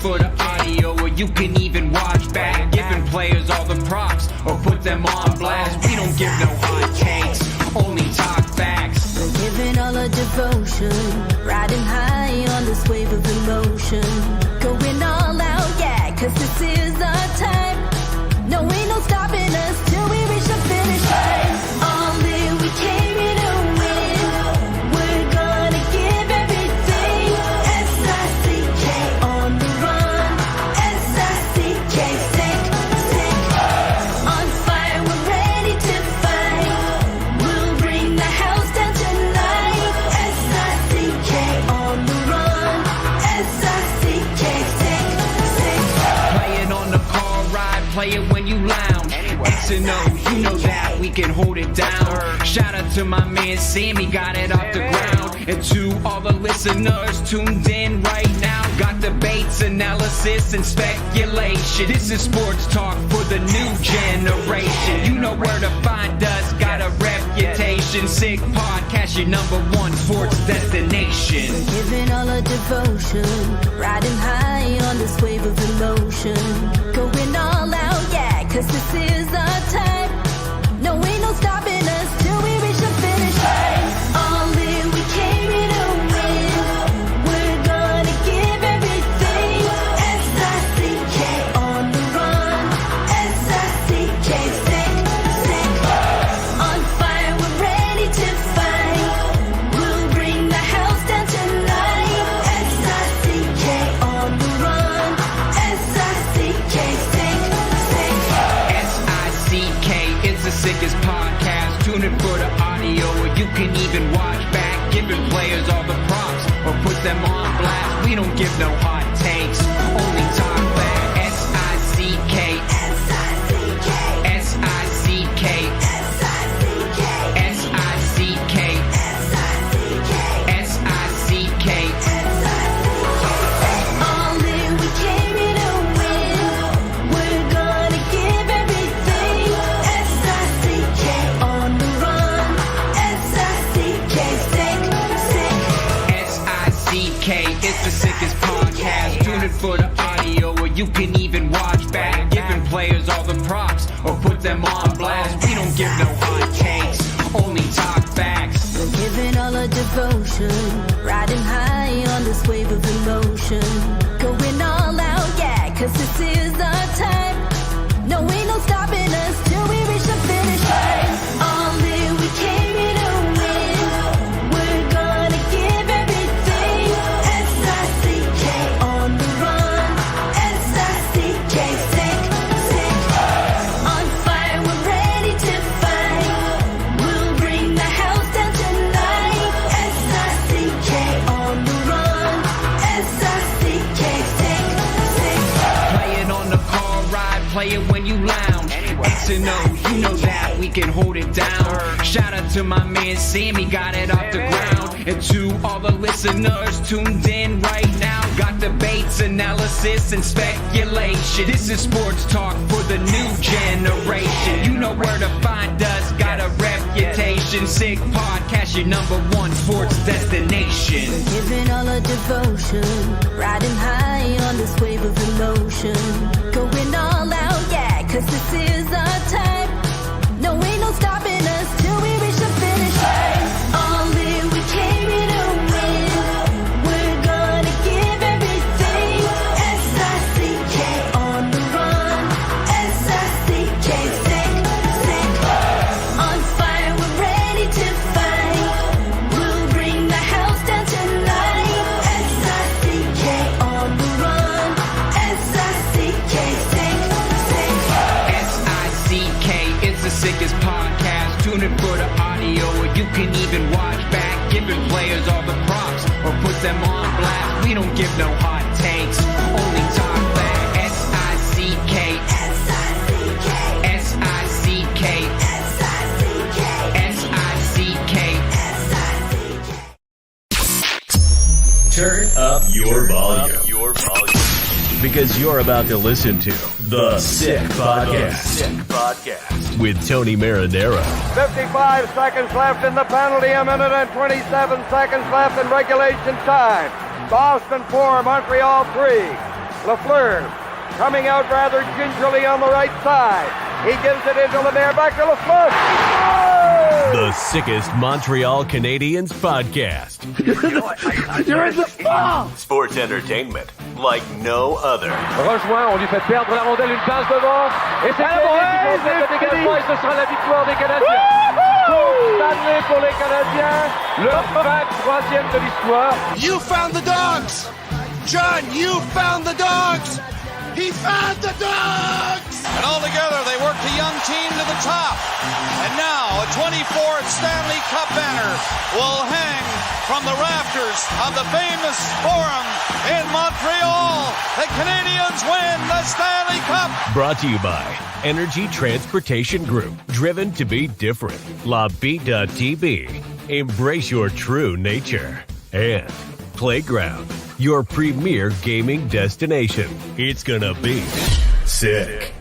for the audio, or you can even watch back. Giving players all the props, or put them on blast. We don't give no hot takes, only talk facts. We're giving all our devotion, riding high on this wave of emotion. Going all out, yeah, cause this is our time. No, ain't no stopping us till we reach the finish line. All in, we came here to win. We're gonna give everything. S-I-C-K on the run. S-I-C-K, sick, sick. On fire, we're ready to fight. We'll bring the house down tonight. S-I-C-K on the run. S-I-C-K, sick, sick. Play it on the car ride, play it when you lounge. X and O, you know that we can hold it down. Shout out to my man Sammy, got it off the ground. And to all the listeners tuned in right now, got debates, analysis, and speculation. This is sports talk for the new generation. You know where to find us, got a reputation. Sick podcast, your #1 sports destination. Giving all our devotion, riding high on this wave of emotion. Going all out, yeah, cause this is our time. No, ain't no stopping us till we reach the finish line. All in, we came here to win. We're gonna give everything. S-I-C-K on the run. S-I-C-K, sick, sick. On fire, we're ready to fight. We'll bring the house down tonight. S-I-C-K on the run. S-I-C-K, sick, sick. S-I-C-K is the sickest podcast. Tune in for the audio, or you can even watch back. Giving players all the props, or put them on blast. We don't give no hot takes, only talk back. S-I-C-K, S-I-C-K, S-I-C-K, S-I-C-K, S-I-C-K, S-I-C-K, S-I-C-K. all in, we came here to win. We're gonna give everything. S-I-C-K on the run. S-I-C-K, sick, sick. S-I-C-K is the sickest podcast. Tune in for the audio, or you can even watch back. Giving players all the props, or put them on blast. We don't give no hot takes, only talk facts. We're giving all our devotion, riding high on this wave of emotion. Going all out, yeah, cause this is our time. No, ain't no stopping us till we reach the finish line. All in, we came here to win. We're gonna give everything. S-I-C-K on the run. S-I-C-K, sick, sick. On fire, we're ready to fight. We'll bring the house down tonight. S-I-C-K on the run. S-I-C-K, sick, sick. Play it on the car ride, play it when you lounge. X and O, you know that we can hold it down. Shout out to my man Sammy, got it off the ground. And to all the listeners tuned in right now, got debates, analysis, and speculation. This is sports talk for the new generation. You know where to find us, got a reputation. Sick podcast, your #1 sports destination. Giving all our devotion, riding high on this wave of emotion. Going all out, yeah, cause this is our time. No, ain't no stopping us till we reach the finish line. All in, we came here to win. We're gonna give everything. S-I-C-K on the run. S-I-C-K, sick, sick. On fire, we're ready to fight. We'll bring the house down tonight. S-I-C-K on the run. S-I-C-K, sick, sick. S-I-C-K is the sickest podcast. Tune in for the audio, or you can even watch back. Giving players all the props, or put them on blast. We don't give no hot takes, only talk back. S-I-C-K, S-I-C-K, S-I-C-K, S-I-C-K, S-I-C-K. S-I-C-K. Turn up your volume. Because you're about to listen to The Sick Podcast. With Tony Marinaro. 55 seconds left in the penalty, a minute and 27 seconds left in regulation time. Boston 4, Montreal 3. Lafleur coming out rather gingerly on the right side. He gives it into Lemaire, back to Lafleur. The sickest Montreal Canadiens podcast. You're in the ball! Sports entertainment like no other. Rejoint, on lui fait perdre la rondelle, une passe devant. Et c'est le dégagement, et ce sera la victoire des Canadiens. Coupe Stanley pour les Canadiens. Le 23e de l'histoire. You found the dogs! John, you found the dogs! He found the dogs! And all together, they worked the young team to the top. And now, a 24th Stanley Cup banner will hang from the rafters of the famous Forum in Montreal. The Canadiens win the Stanley Cup. Brought to you by Energy Transportation Group. Driven to be different. La Vida TV. Embrace your true nature. And Playground, your premier gaming destination. It's gonna be sick.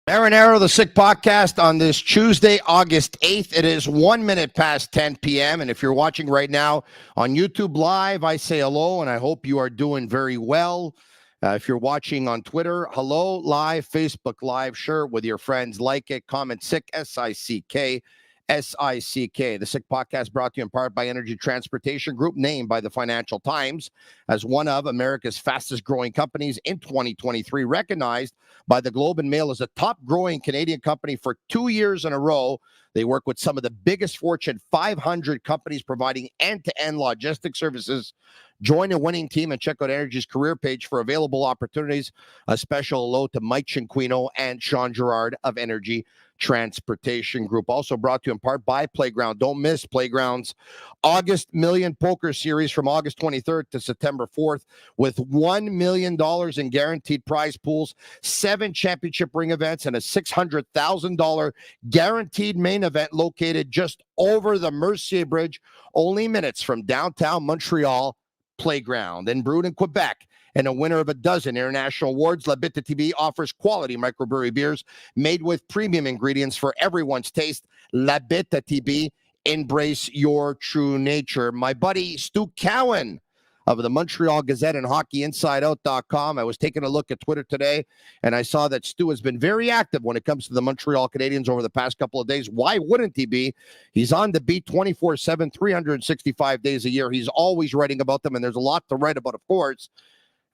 Marinaro, the Sick Podcast on this Tuesday, August 8th. It is 1 minute past 10 p.m. And if you're watching right now on YouTube Live, I say hello, and I hope you are doing very well. If you're watching on Twitter, hello, live, Facebook Live, share it with your friends, like it, comment Sick, S-I-C-K. S-I-C-K. The Sick Podcast brought to you in part by Energy Transportation Group, named by the Financial Times as one of America's fastest growing companies in 2023, recognized by the Globe and Mail as a top growing Canadian company for 2 years in a row. They work with some of the biggest Fortune 500 companies providing end-to-end logistics services. Join a winning team and check out Energy's career page for available opportunities. A special hello to Mike Cinquino and Sean Gerard of Energy Transportation Group. Also brought to you in part by Playground. Don't miss Playground's August Million Poker Series from August 23rd to September 4th with $1 million in guaranteed prize pools, 7 championship ring events, and a $600,000 guaranteed main event located just over the Mercier Bridge, only minutes from downtown Montreal. Playground. And brewed in Quebec and a winner of a dozen international awards, Bittt Tibi offers quality microbrewery beers made with premium ingredients for everyone's taste. Bittt Tibi, embrace your true nature. My buddy Stu Cowan of the Montreal Gazette and HockeyInsideOut.com. I was taking a look at Twitter today, and I saw that Stu has been very active when it comes to the Montreal Canadiens over the past couple of days. Why wouldn't he be? He's on the beat 24/7, 365 days a year. He's always writing about them, and there's a lot to write about, of course.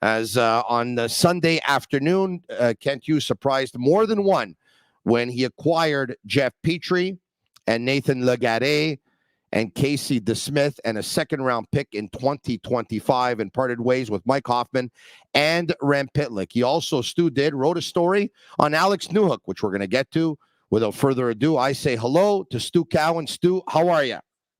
As on the Sunday afternoon, Kent Hughes surprised more than one when he acquired Jeff Petry and Nathan Legare and Casey DeSmith and a second-round pick in 2025 and parted ways with Mike Hoffman and Rem Pitlick. He also, wrote a story on Alex Newhook, which we're going to get to. Without further ado, I say hello to Stu Cowan. Stu, how are you?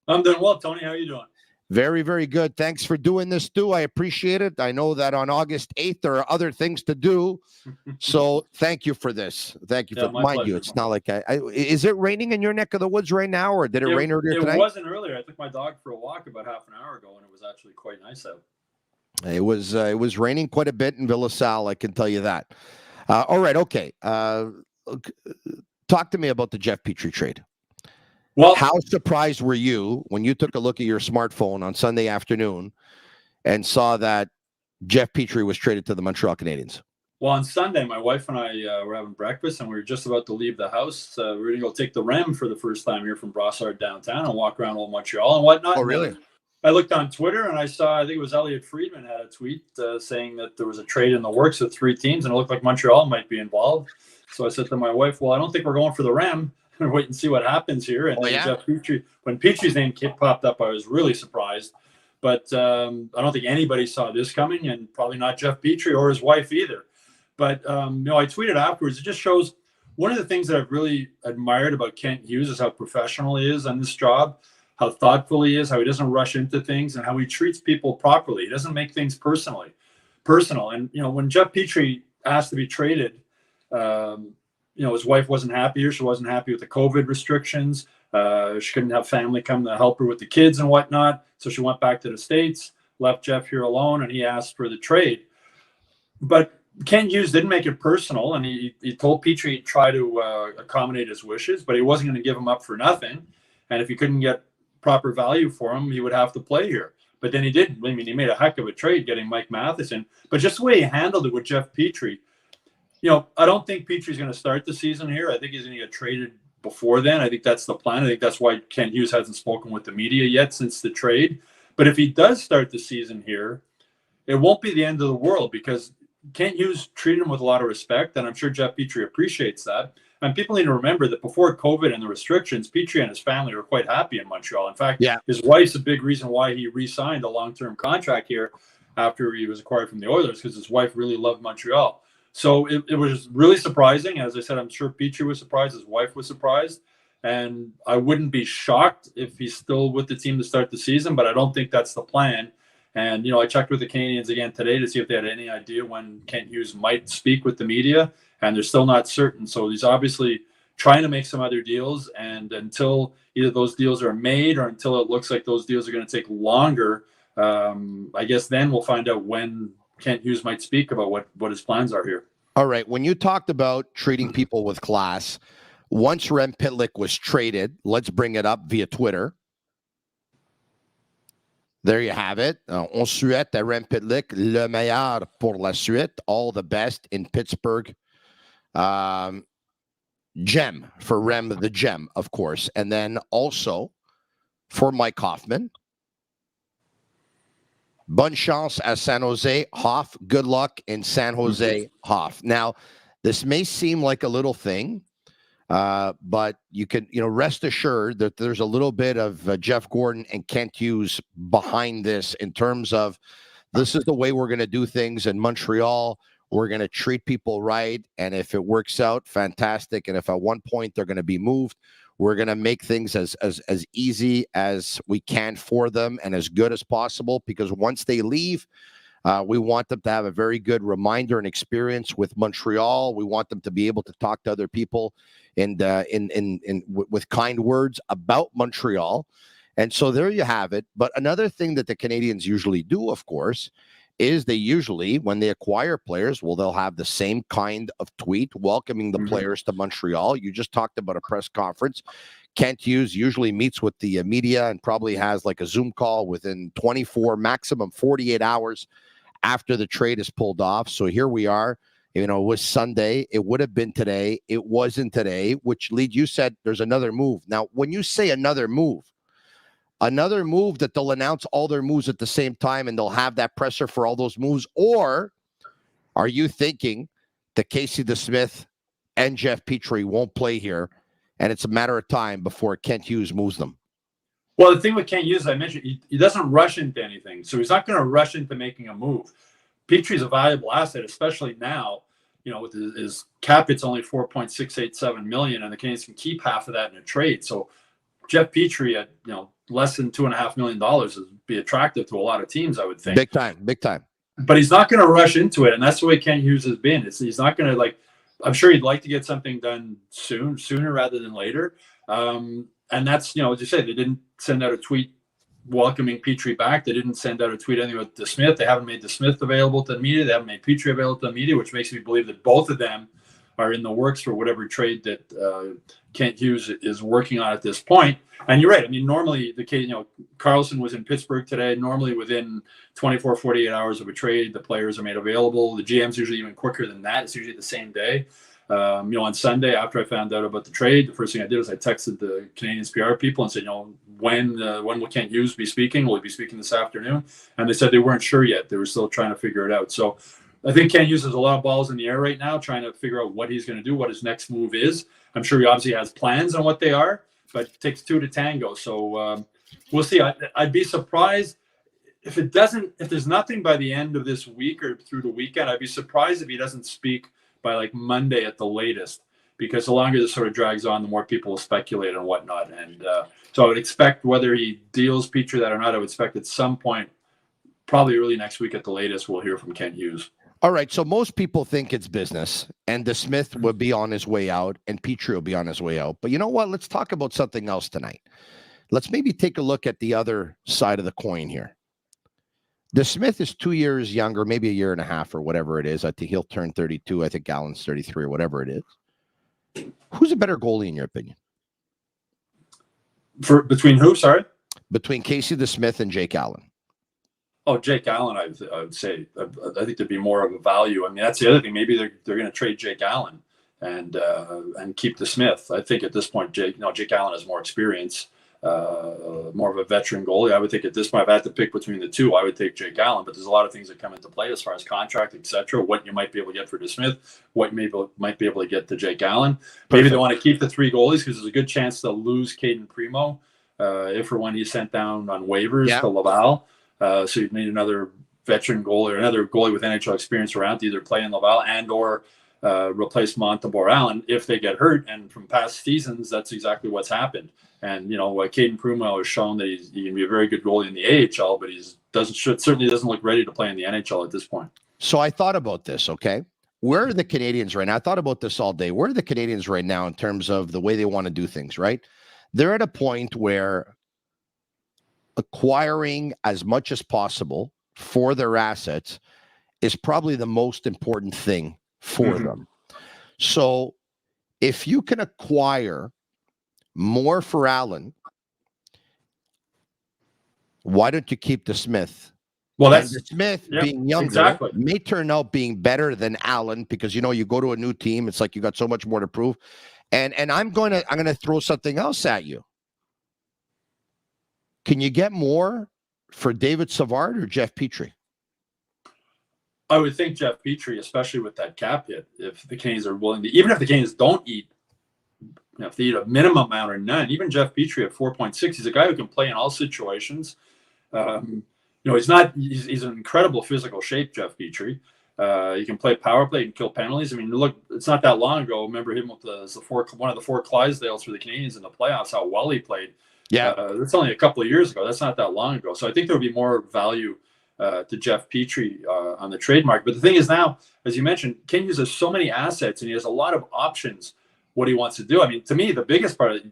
I'm doing well, Tony. How are you doing? Very, very good. Thanks for doing this, Stu. I appreciate it. I know that on August 8th, there are other things to do. So thank you for this. Thank you. Mind pleasure, you, it's not like is it raining in your neck of the woods right now, or did it rain earlier tonight? It wasn't earlier. I took my dog for a walk about half an hour ago, and it was actually quite nice out. It was raining quite a bit in Villa Sal, I can tell you that. All right. Okay. Talk to me about the Jeff Petry trade. Well, how surprised were you when you took a look at your smartphone on Sunday afternoon and saw that Jeff Petry was traded to the Montreal Canadiens? Well, on Sunday, my wife and I were having breakfast, and we were just about to leave the house. We were going to go take the REM for the first time here from Brossard downtown and walk around old Montreal and whatnot. Oh, really? I looked on Twitter, and I saw, I think it was Elliot Friedman had a tweet saying that there was a trade in the works with 3 teams, and it looked like Montreal might be involved. So I said to my wife, well, I don't think we're going for the REM. Wait and see what happens here. And Jeff Petry, when Petry's name popped up, I was really surprised. But I don't think anybody saw this coming, and probably not Jeff Petry or his wife either. But I tweeted afterwards. It just shows one of the things that I've really admired about Kent Hughes is how professional he is on this job, how thoughtful he is, how he doesn't rush into things, and how he treats people properly. He doesn't make things personal. And when Jeff Petry asked to be traded, his wife wasn't happy here. She wasn't happy with the COVID restrictions. She couldn't have family come to help her with the kids and whatnot. So she went back to the States, left Jeff here alone, and he asked for the trade. But Ken Hughes didn't make it personal, and he told Petry he'd try to accommodate his wishes, but he wasn't going to give him up for nothing. And if he couldn't get proper value for him, he would have to play here. But then he did. I mean, he made a heck of a trade getting Mike Matheson. But just the way he handled it with Jeff Petry, I don't think Petry's going to start the season here. I think he's going to get traded before then. I think that's the plan. I think that's why Kent Hughes hasn't spoken with the media yet since the trade. But if he does start the season here, it won't be the end of the world because Kent Hughes treated him with a lot of respect, and I'm sure Jeff Petry appreciates that. And people need to remember that before COVID and the restrictions, Petry and his family were quite happy in Montreal. In fact, his wife's a big reason why he re-signed a long-term contract here after he was acquired from the Oilers, because his wife really loved Montreal. So it was really surprising. As I said, I'm sure Petry was surprised. His wife was surprised. And I wouldn't be shocked if he's still with the team to start the season, but I don't think that's the plan. And, I checked with the Canadiens again today to see if they had any idea when Kent Hughes might speak with the media, and they're still not certain. So he's obviously trying to make some other deals. And until either those deals are made or until it looks like those deals are going to take longer, I guess then we'll find out when Kent Hughes might speak about what his plans are here. All right. When you talked about treating people with class, once Rem Pitlick was traded, let's bring it up via Twitter. There you have it. On souhaite à Rem Pitlick le meilleur pour la suite. All the best in Pittsburgh. Gem for Rem, the gem, of course. And then also for Mike Hoffman. Bonne chance at San Jose, Hoff. Good luck in San Jose, Hoff. Now, this may seem like a little thing, but you can, rest assured that there's a little bit of Jeff Gordon and Kent Hughes behind this in terms of this is the way we're going to do things in Montreal. We're going to treat people right. And if it works out, fantastic. And if at one point they're going to be moved, we're going to make things as easy as we can for them and as good as possible, because once they leave, we want them to have a very good reminder and experience with Montreal. We want them to be able to talk to other people and with kind words about Montreal. And so there you have it. But another thing that the Canadiens usually do, of course, is they usually, when they acquire players, they'll have the same kind of tweet welcoming the players to Montreal. You just talked about a press conference. Kent Hughes usually meets with the media and probably has like a Zoom call within 24, maximum 48 hours after the trade is pulled off. So here we are. It was Sunday. It would have been today. It wasn't today, which lead you said there's another move. Now, when you say another move that they'll announce all their moves at the same time and they'll have that presser for all those moves, or are you thinking that Casey DeSmith and Jeff Petry won't play here and it's a matter of time before Kent Hughes moves them? Well, the thing with Kent Hughes, I mentioned, he doesn't rush into anything. So he's not going to rush into making a move. Petry's a valuable asset, especially now, with his cap, it's only $4.687 million, and the Canadiens can keep half of that in a trade. So Jeff Petry at, less than $2.5 million would be attractive to a lot of teams, I would think. Big time. But he's not going to rush into it, and that's the way Kent Hughes has been. He's not going to, I'm sure he'd like to get something done sooner rather than later. And that's, as you say, they didn't send out a tweet welcoming Petry back. They didn't send out a tweet anyway with DeSmith. They haven't made DeSmith available to the media. They haven't made Petry available to the media, which makes me believe that both of them are in the works for whatever trade that Kent Hughes is working on at this point. And you're right. I mean, normally the case, Carlson was in Pittsburgh today. Normally within 24, 48 hours of a trade, the players are made available. The GM's usually even quicker than that. It's usually the same day. On Sunday, after I found out about the trade, the first thing I did was I texted the Canadiens PR people and said, when will Kent Hughes be speaking? Will he be speaking this afternoon? And they said they weren't sure yet. They were still trying to figure it out. So I think Kent Hughes has a lot of balls in the air right now, trying to figure out what he's going to do, what his next move is. I'm sure he obviously has plans on what they are, but it takes two to tango. So we'll see. I'd be surprised if there's nothing by the end of this week or through the weekend. I'd be surprised if he doesn't speak by Monday at the latest, because the longer this sort of drags on, the more people will speculate and whatnot. And so I would expect, whether he deals Petry that or not, I would expect at some point, probably early next week at the latest, we'll hear from Kent Hughes. All right, so most people think it's business, and DeSmith will be on his way out, and Petry will be on his way out. But you know what? Let's talk about something else tonight. Let's maybe take a look at the other side of the coin here. DeSmith is 2 years younger, maybe a year and a half or whatever it is. I think he'll turn 32. I think Allen's 33 or whatever it is. Who's a better goalie in your opinion? Between who, sorry? Between Casey DeSmith and Jake Allen. Oh, Jake Allen, I would say. I think there'd be more of a value. I mean, that's the other thing. Maybe they're going to trade Jake Allen and keep the Smith. I think at this point, Jake Allen has more experience, more of a veteran goalie. I would think at this point, if I had to pick between the two, I would take Jake Allen. But there's a lot of things that come into play as far as contract, etc. What you might be able to get for DeSmith, what you might be able to get to Jake Allen. Maybe they want to keep the 3 goalies because there's a good chance they'll lose Caden Primo if or when he's sent down on waivers to Laval. So you'd need another veteran goalie or another goalie with NHL experience around to either play in Laval and or replace Montembeault Allen if they get hurt. And from past seasons, that's exactly what's happened. And, Caden Primo has shown that he can be a very good goalie in the AHL, but certainly doesn't look ready to play in the NHL at this point. So I thought about this, okay? Where are the Canadiens right now? I thought about this all day. Where are the Canadiens right now in terms of the way they want to do things, right? They're at a point where acquiring as much as possible for their assets is probably the most important thing for them. So if you can acquire more for Allen, why don't you keep the Smith? Well, that's the Smith being younger may turn out being better than Allen because you go to a new team, it's like you got so much more to prove. And I'm gonna throw something else at you. Can you get more for David Savard or Jeff Petry? I would think Jeff Petry, especially with that cap hit, if the Canadiens are willing to, even if the Canadiens don't eat, if they eat a minimum amount or none, even Jeff Petry at 4.6, he's a guy who can play in all situations. He's in incredible physical shape, Jeff Petry. He can play power play and kill penalties. I mean, look, it's not that long ago. Remember him with one of the 4 Clydesdales for the Canadiens in the playoffs, how well he played. Yeah, that's only a couple of years ago. That's not that long ago. So I think there would be more value to Jeff Petry on the trade market. But the thing is now, as you mentioned, Kent Hughes has so many assets and he has a lot of options what he wants to do. I mean, to me, the biggest part of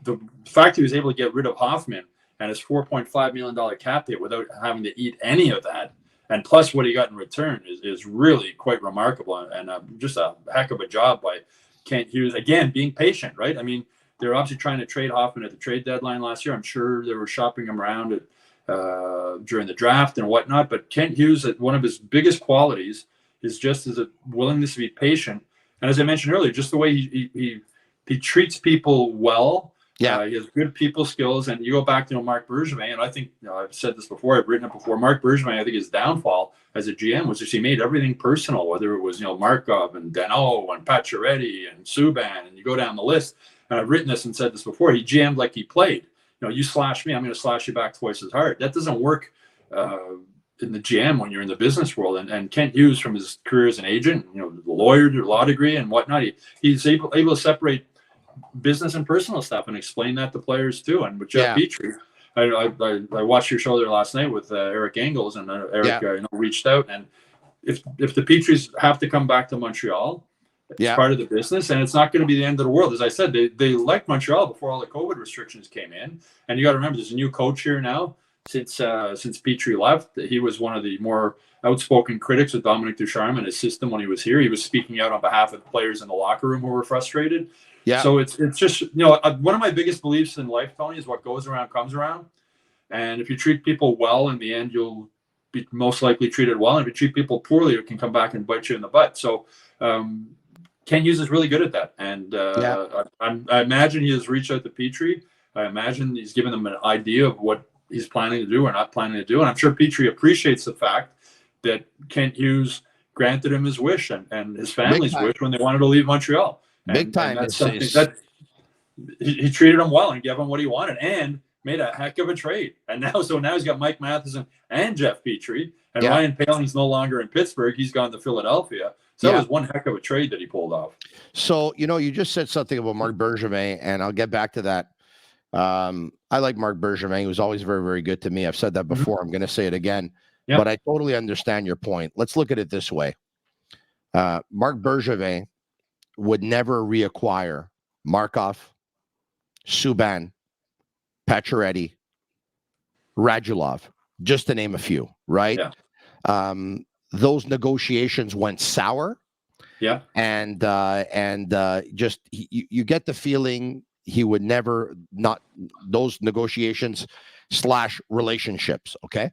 the fact he was able to get rid of Hoffman and his $4.5 million cap hit without having to eat any of that, and plus what he got in return is really quite remarkable and just a heck of a job by Kent Hughes. Again, being patient, right? I mean, they're obviously trying to trade Hoffman at the trade deadline last year. I'm sure they were shopping him around during the draft and whatnot. But Kent Hughes, one of his biggest qualities is just as a willingness to be patient. And as I mentioned earlier, just the way he treats people well. Yeah, he has good people skills. And you go back to Marc Bergevin, and I think I've said this before. I've written it before. Marc Bergevin, I think his downfall as a GM was just he made everything personal. Whether it was Markov and Danault and Pacioretty and Subban, and you go down the list. And I've written this and said this before. He GM'd like he played. You slash me, I'm going to slash you back twice as hard. That doesn't work in the GM when you're in the business world. And Kent Hughes, from his career as an agent, the lawyer, law degree, and whatnot, he's able to separate business and personal stuff and explain that to players too. And with Jeff Petry, I watched your show there last night with Eric Engels, and Eric reached out. And if the Petrys have to come back to Montreal, it's part of the business, and it's not going to be the end of the world. As I said, they liked Montreal before all the COVID restrictions came in. And you got to remember, there's a new coach here now since Petry left. He was one of the more outspoken critics of Dominic Ducharme and his system when he was here. He was speaking out on behalf of the players in the locker room who were frustrated. Yeah. So it's just, one of my biggest beliefs in life, Tony, is what goes around comes around. And if you treat people well, in the end, you'll be most likely treated well. And if you treat people poorly, it can come back and bite you in the butt. So, Kent Hughes is really good at that. And I imagine he has reached out to Petry. I imagine he's given them an idea of what he's planning to do or not planning to do. And I'm sure Petry appreciates the fact that Kent Hughes granted him his wish and his family's wish when they wanted to leave Montreal. Big time. And that's something that he treated him well and gave him what he wanted and made a heck of a trade. And now he's got Mike Matheson and Jeff Petry. And Ryan Paling's no longer in Pittsburgh. He's gone to Philadelphia. So that was one heck of a trade that he pulled off. So, you just said something about Marc Bergevin, and I'll get back to that. I like Marc Bergevin. He was always very, very good to me. I've said that before. I'm going to say it again. But I totally understand your point. Let's look at it this way. Marc Bergevin would never reacquire Markov, Subban, Pacioretty, Radulov, just to name a few, right? Yeah. Those negotiations went sour. Yeah. And just you get the feeling he would never those negotiations / relationships, okay?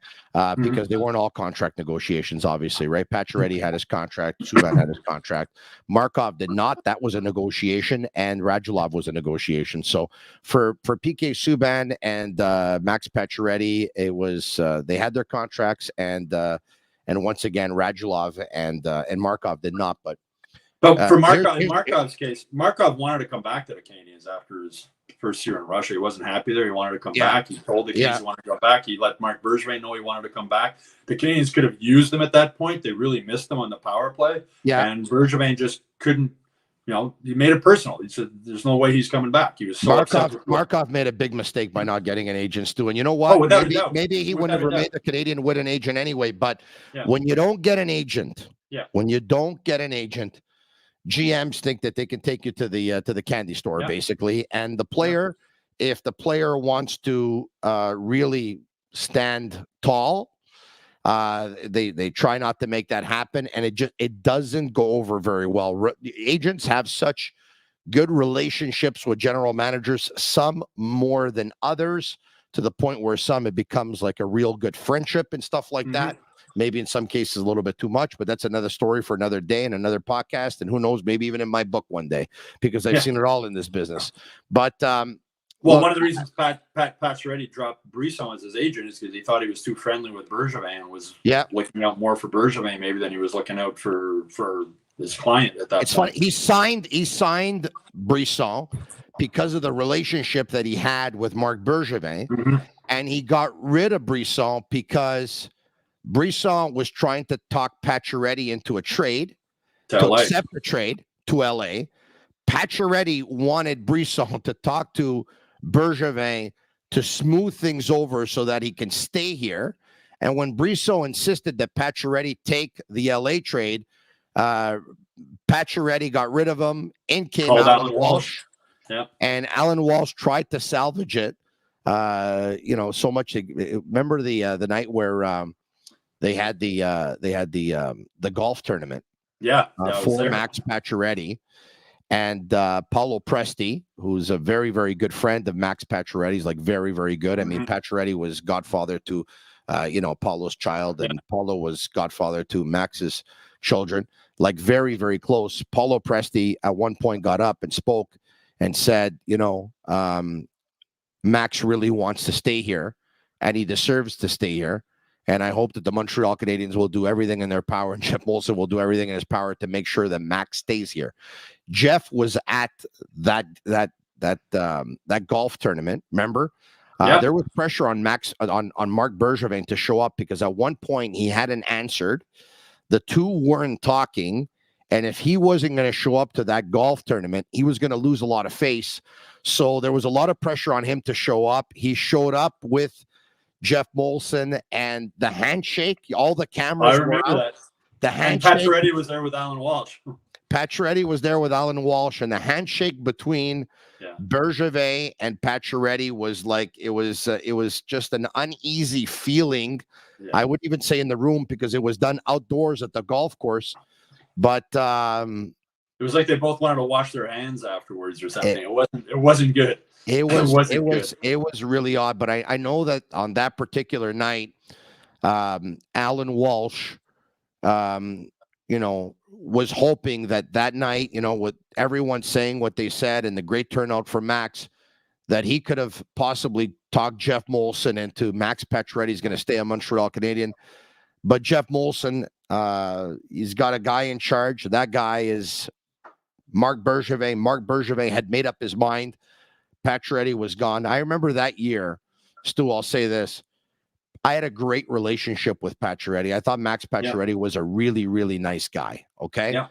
Because they weren't all contract negotiations, obviously, right? Pacioretty had his contract, Subban had his contract. Markov did not. That was a negotiation, and Radulov was a negotiation. So for PK Subban and Max Pacioretty, it was they had their contracts, and once again, Radulov and Markov did not. But for Markov, in Markov's case, Markov wanted to come back to the Canadiens after his first year in Russia. He wasn't happy there. He wanted to come back. He told the Canadiens he wanted to go back. He let Marc Bergevin know he wanted to come back. The Canadiens could have used him at that point. They really missed him on the power play. Yeah. And Bergevin just couldn't, he made it personal. He said, there's no way he's coming back. He was so Markov made a big mistake by not getting an agent, Stu. And you know what? Maybe he wouldn't have remained the Canadian with an agent anyway. But when you don't get an agent, GMs think that they can take you to the candy store, basically. And the player, if the player wants to really stand tall, they try not to make that happen, and it doesn't go over very well. Agents have such good relationships with general managers, some more than others, to the point where some it becomes like a real good friendship and stuff like that. Maybe in some cases a little bit too much, but that's another story for another day and another podcast. And who knows, maybe even in my book one day, because I've seen it all in this business. But one of the reasons Pacioretty dropped Brisson as his agent is because he thought he was too friendly with Bergevin and was looking out more for Bergevin maybe than he was looking out for his client at that point. It's funny. He signed Brisson because of the relationship that he had with Marc Bergevin, and he got rid of Brisson because Brisson was trying to talk Pacioretty into a trade, to accept a trade to LA. Pacioretty wanted Brisson to talk to Bergevin to smooth things over so that he can stay here. And when Brisson insisted that Pacioretty take the LA trade, Pacioretty got rid of him. In came Alan Walsh. And Alan Walsh tried to salvage it. So much. Remember the night where they had the golf tournament. For Max Pacioretty and Paolo Presti, who's a very, very good friend of Max Pacioretty's, like very, very good. I mean, Pacioretty was godfather to, Paulo's child, and Paolo was godfather to Max's children, like very, very close. Paolo Presti at one point got up and spoke and said, Max really wants to stay here and he deserves to stay here. And I hope that the Montreal Canadiens will do everything in their power, and Jeff Molson will do everything in his power to make sure that Max stays here. Jeff was at that golf tournament. Remember, there was pressure on Marc Bergevin to show up because at one point he hadn't answered. The two weren't talking, and if he wasn't going to show up to that golf tournament, he was going to lose a lot of face. So there was a lot of pressure on him to show up. He showed up with Jeff Molson and the handshake. All the cameras were out. That. The handshake. And Pacioretty was there with Alan Walsh. Pacioretty was there with Alan Walsh, and the handshake between Bergevin and Pacioretty was like it was just an uneasy feeling. I wouldn't even say in the room because it was done outdoors at the golf course. But it was like they both wanted to wash their hands afterwards or something. It wasn't good. It was really odd, but I know that on that particular night, Alan Walsh, was hoping that night, with everyone saying what they said and the great turnout for Max, that he could have possibly talked Jeff Molson into Max Pacioretty's going to stay a Montreal Canadien. But Jeff Molson, he's got a guy in charge. That guy is Marc Bergevin. Marc Bergevin had made up his mind. Pacioretty was gone. I remember that year, Stu, I'll say this. I had a great relationship with Pacioretty. I thought Max Pacioretty was a really, really nice guy. Okay. Yeah.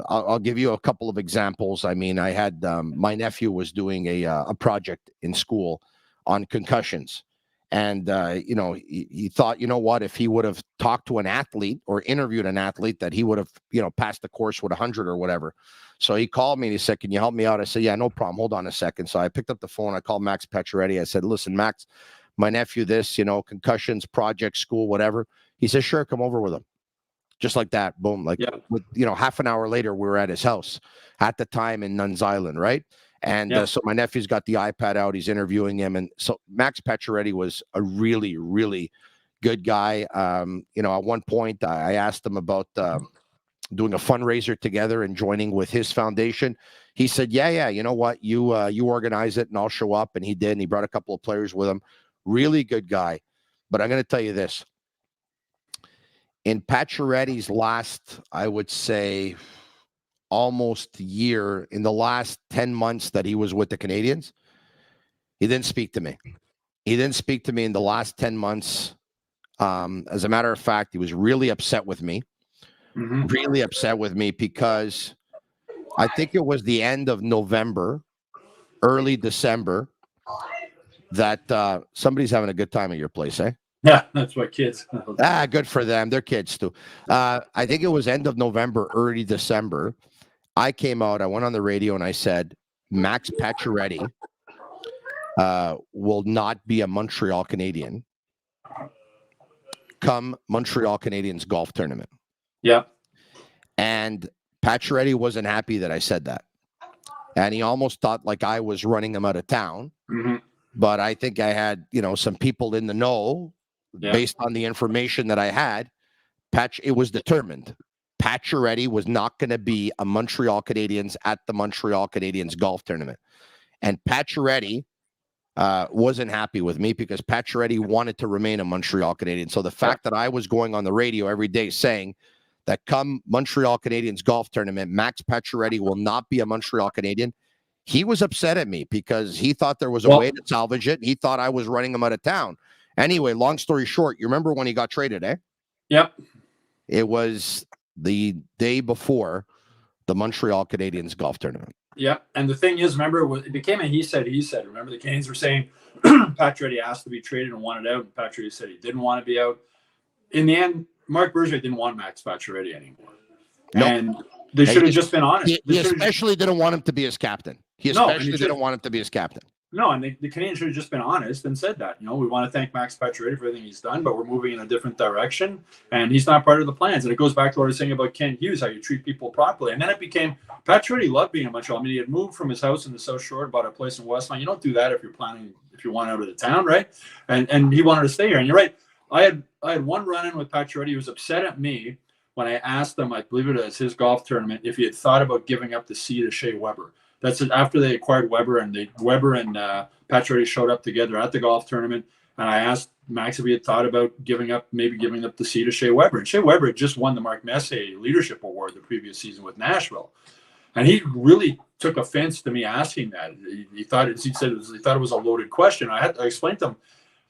I'll give you a couple of examples. I mean, I had my nephew was doing a project in school on concussions. And, he thought, if he would have talked to an athlete or interviewed an athlete, that he would have, passed the course with 100 or whatever. So he called me and he said, "Can you help me out?" I said, "Yeah, no problem. Hold on a second." So I picked up the phone. I called Max Pacioretty. I said, "Listen, Max, my nephew, this, concussions, project, school, whatever." He said, "Sure, come over with him." Just like that. Boom. With half an hour later, we were at his house at the time in Nuns Island. Right. And so my nephew's got the iPad out. He's interviewing him. And so Max Pacioretty was a really, really good guy. At one point I asked him about doing a fundraiser together and joining with his foundation. He said, yeah, you know what? You organize it and I'll show up. And he did. And he brought a couple of players with him. Really good guy. But I'm going to tell you this. In Pacioretty's last, I would say, almost year, in the last 10 months that he was with the Canadiens, he didn't speak to me. He didn't speak to me in the last 10 months. As a matter of fact, he was really upset with me. Really upset with me because I think it was the end of November, early December, that somebody's having a good time at your place, eh? Yeah, that's what kids. Good for them. They're kids too. I think it was end of November, early December. I came out, I went on the radio and I said, Max Pacioretty will not be a Montreal Canadien come Montreal Canadiens golf tournament. Yeah. And Pacioretty wasn't happy that I said that. And he almost thought like I was running him out of town. But I think I had, some people in the know based on the information that I had. It was determined. Pacioretty was not going to be a Montreal Canadiens at the Montreal Canadiens golf tournament. And Pacioretty wasn't happy with me because Pacioretty wanted to remain a Montreal Canadien. So the fact that I was going on the radio every day saying that come Montreal Canadiens golf tournament, Max Pacioretty will not be a Montreal Canadien, he was upset at me because he thought there was a way to salvage it. He thought I was running him out of town. Anyway, long story short, you remember when he got traded, eh? Yep. It was the day before the Montreal Canadiens golf tournament. Yeah, and the thing is, remember, it became a he said. Remember, the Canadiens were saying Pacioretty asked to be traded and wanted out, and Pacioretty said he didn't want to be out. In the end, Marc Bergevin didn't want Max Pacioretty anymore. Nope. And they should have just been honest. He especially didn't want him to be his captain. He didn't want him to be his captain. No, and the Canadiens should have just been honest and said that. We want to thank Max Pacioretty for everything he's done, but we're moving in a different direction, and he's not part of the plans. And it goes back to what I was saying about Kent Hughes, how you treat people properly. And then it became Pacioretty loved being in Montreal. I mean, he had moved from his house in the South Shore, bought a place in Westmount. You don't do that if you want out of the town, right? And he wanted to stay here. And you're right. I had one run-in with Pacioretty. He was upset at me when I asked him, I believe it was his golf tournament, if he had thought about giving up the C to Shea Weber. That's after they acquired Weber, and Weber and Petry showed up together at the golf tournament. And I asked Max if he had thought about giving up the seat to Shea Weber. And Shea Weber had just won the Mark Messier Leadership Award the previous season with Nashville. And he really took offense to me asking that. He thought it was a loaded question. I explained to him,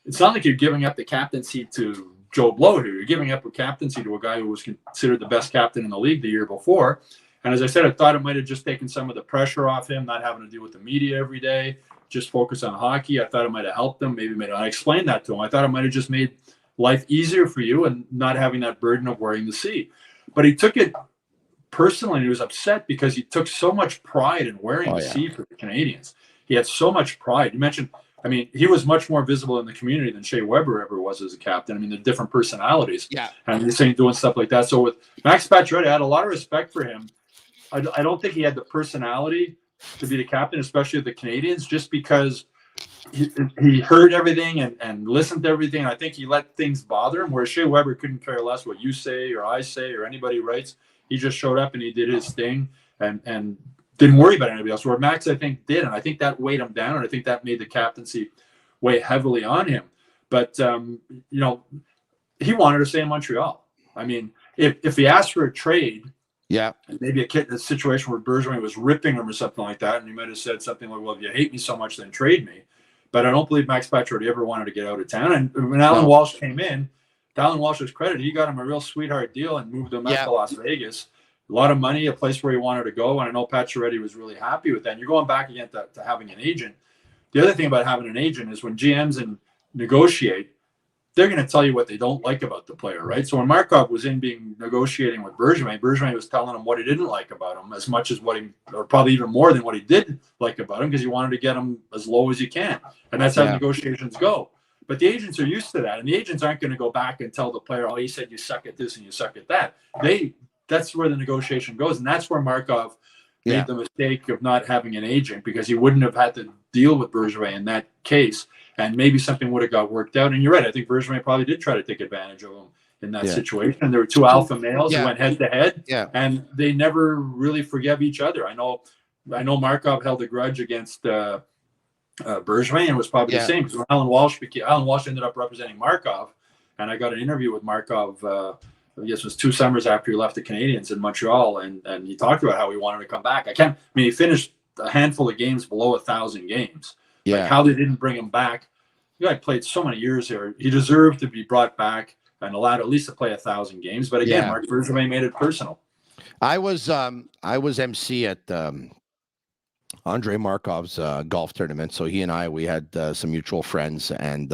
it's not like you're giving up the captaincy to Joe Blow here. You're giving up a captaincy to a guy who was considered the best captain in the league the year before. And as I said, I thought it might have just taken some of the pressure off him, not having to deal with the media every day, just focus on hockey. I thought it might have helped him. I explained that to him. I thought it might have just made life easier for you and not having that burden of wearing the C. But he took it personally, and he was upset because he took so much pride in wearing the C for the Canadiens. He had so much pride. You mentioned, he was much more visible in the community than Shea Weber ever was as a captain. They're different personalities. Yeah. And he's saying doing stuff like that. So with Max Pacioretty, I had a lot of respect for him. I don't think he had the personality to be the captain, especially of the Canadiens, just because he heard everything and listened to everything. I think he let things bother him, whereas Shea Weber couldn't care less what you say or I say or anybody writes. He just showed up and he did his thing and didn't worry about anybody else, where Max, I think, did. And I think that weighed him down, and I think that made the captaincy weigh heavily on him. But, he wanted to stay in Montreal. If he asked for a trade, maybe a situation where Bergevin was ripping him or something like that, and he might have said something like, well, if you hate me so much, then trade me. But I don't believe Max Pacioretty ever wanted to get out of town. And when Alan Walsh came in, to Alan Walsh's credit, he got him a real sweetheart deal and moved him out to Las Vegas. A lot of money, a place where he wanted to go. And I know Pacioretty was really happy with that. And you're going back again to having an agent. The other thing about having an agent is when GMs negotiate, they're going to tell you what they don't like about the player, right? So when Markov was negotiating with Bergevin was telling him what he didn't like about him as much as or probably even more than what he did like about him, because he wanted to get him as low as you can. And that's how negotiations go. But the agents are used to that. And the agents aren't going to go back and tell the player, oh, he said you suck at this and you suck at that. That's where the negotiation goes. And that's where Markov made the mistake of not having an agent, because he wouldn't have had to deal with Bergevin in that case, and maybe something would have got worked out. And you're right. I think Bergevin probably did try to take advantage of him in that situation. And there were two alpha males who went head to head, and they never really forgave each other. I know Markov held a grudge against Bergevin, and was probably the same, because Alan Walsh ended up representing Markov, and I got an interview with Markov. I guess it was 2 summers after he left the Canadiens in Montreal, and he talked about how he wanted to come back. He finished a handful of games below 1,000 games. Like, how they didn't bring him back. The guy played so many years here. He deserved to be brought back and allowed at least to play 1,000 games. But again, Mark Bergevin made it personal. I was MC at Andre Markov's golf tournament. So he and we had some mutual friends, and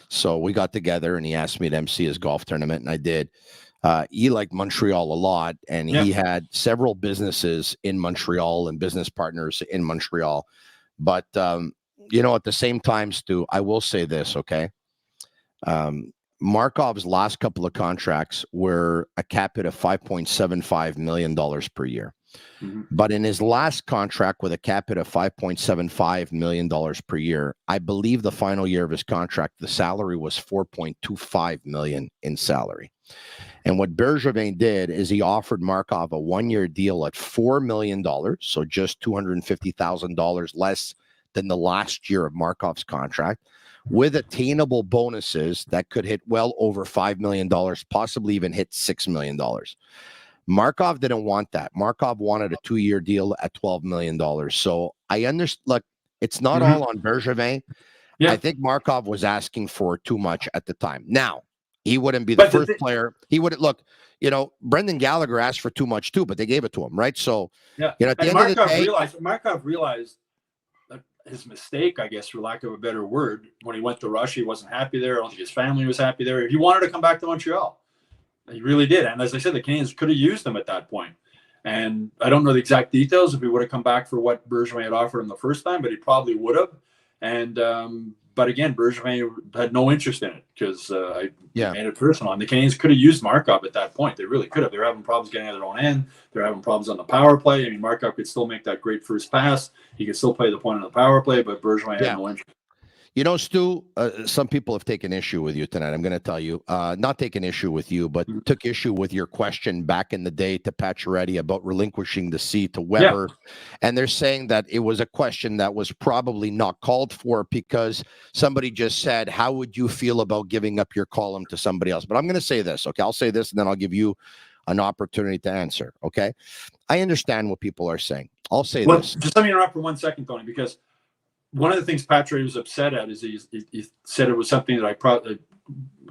so we got together, and he asked me to MC his golf tournament, and I did. He liked Montreal a lot, and he had several businesses in Montreal and business partners in Montreal. But at the same time, Stu, I will say this, okay? Markov's last couple of contracts were a cap hit of $5.75 million per year. Mm-hmm. But in his last contract with a cap hit of $5.75 million per year, I believe the final year of his contract, the salary was $4.25 million in salary. And what Bergevin did is he offered Markov a 1-year deal at $4 million, so just $250,000 less than the last year of Markov's contract, with attainable bonuses that could hit well over $5 million, possibly even hit $6 million. Markov didn't want that. Markov wanted a 2-year deal at $12 million. So I understand. Look, it's not all on Bergevin. I think Markov was asking for too much at the time. Now, he wouldn't be the first player. He wouldn't look. Brendan Gallagher asked for too much too, but they gave it to him, right? So, at the end of the day, Markov realized his mistake, I guess, for lack of a better word, when he went to Russia. He wasn't happy there. I don't think his family was happy there. He wanted to come back to Montreal. He really did. And as I said, the Canadiens could have used him at that point. And I don't know the exact details if he would have come back for what Bergevin had offered him the first time, but he probably would have. And but again, Bergevin had no interest in it, because I made it personal. And the Canadiens could have used Markov at that point. They really could have. They're having problems getting out of their own end. They're having problems on the power play. I mean, Markov could still make that great first pass. He could still play the point on the power play, but Bergevin had no interest. Stu, some people have taken issue with you tonight. I'm going to tell you, not taken issue with you, but took issue with your question back in the day to Pacioretty about relinquishing the C to Weber. And they're saying that it was a question that was probably not called for, because somebody just said, how would you feel about giving up your column to somebody else? But I'm going to say this, okay? I'll say this, and then I'll give you an opportunity to answer, okay? I understand what people are saying. I'll say this. Just let me interrupt for 1 second, Tony, because one of the things Petry was upset at is he said it was something that I probably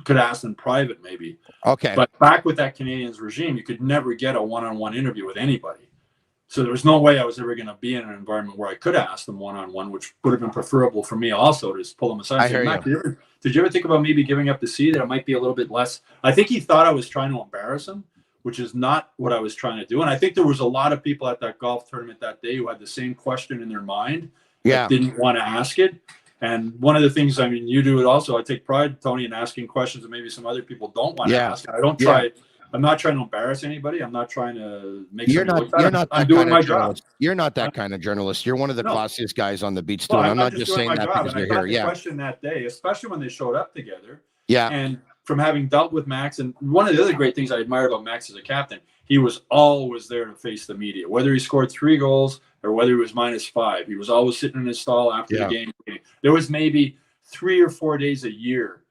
could ask in private, maybe. Okay. But back with that Canadiens regime, you could never get a one-on-one interview with anybody. So there was no way I was ever going to be in an environment where I could ask them one-on-one, which would have been preferable for me also, to just pull them aside. I hear you. Did you ever think about maybe giving up the C, that it might be a little bit less? I think he thought I was trying to embarrass him, which is not what I was trying to do. And I think there was a lot of people at that golf tournament that day who had the same question in their mind. Didn't want to ask it. And one of the things, you do it also. I take pride, Tony, in asking questions that maybe some other people don't want to ask. I don't try. I'm not trying to embarrass anybody. I'm not trying to make. I'm doing my job. You're not that kind of journalist. You're one of the classiest guys on the beat, Stu. I'm not just saying that because you're here. Question that day, especially when they showed up together. Yeah. And from having dealt with Max, and one of the other great things I admire about Max as a captain, he was always there to face the media, whether he scored 3 goals or whether he was -5. He was always sitting in his stall after the game. There was maybe 3 or 4 days a year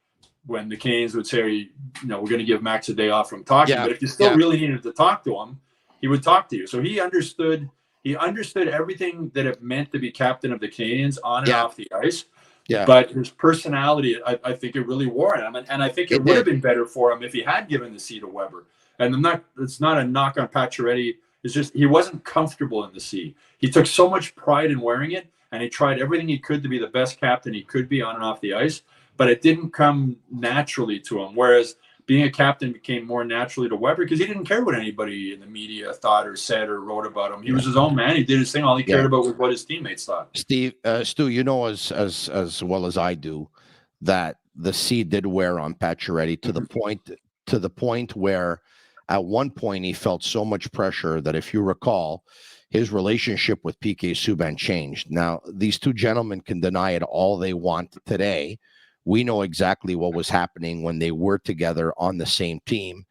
when the Canadiens would say, we're going to give Max a day off from talking. But if you still really needed to talk to him, he would talk to you. So he understood everything that it meant to be captain of the Canadiens on and off the ice. Yeah. But his personality, I think it really wore him. And I think it would have been better for him if he had given the C to Weber. And it's not a knock on Pacioretty. It's just he wasn't comfortable in the C. He took so much pride in wearing it, and he tried everything he could to be the best captain he could be on and off the ice. But it didn't come naturally to him. Whereas being a captain became more naturally to Weber, because he didn't care what anybody in the media thought or said or wrote about him. He was his own man. He did his thing. All he cared about was what his teammates thought. Stu, you know as well as I do that the C did wear on Pacioretty to the point where at one point he felt so much pressure that, if you recall, his relationship with PK Subban changed. Now, these two gentlemen can deny it all they want today. We know exactly what was happening when they were together on the same team.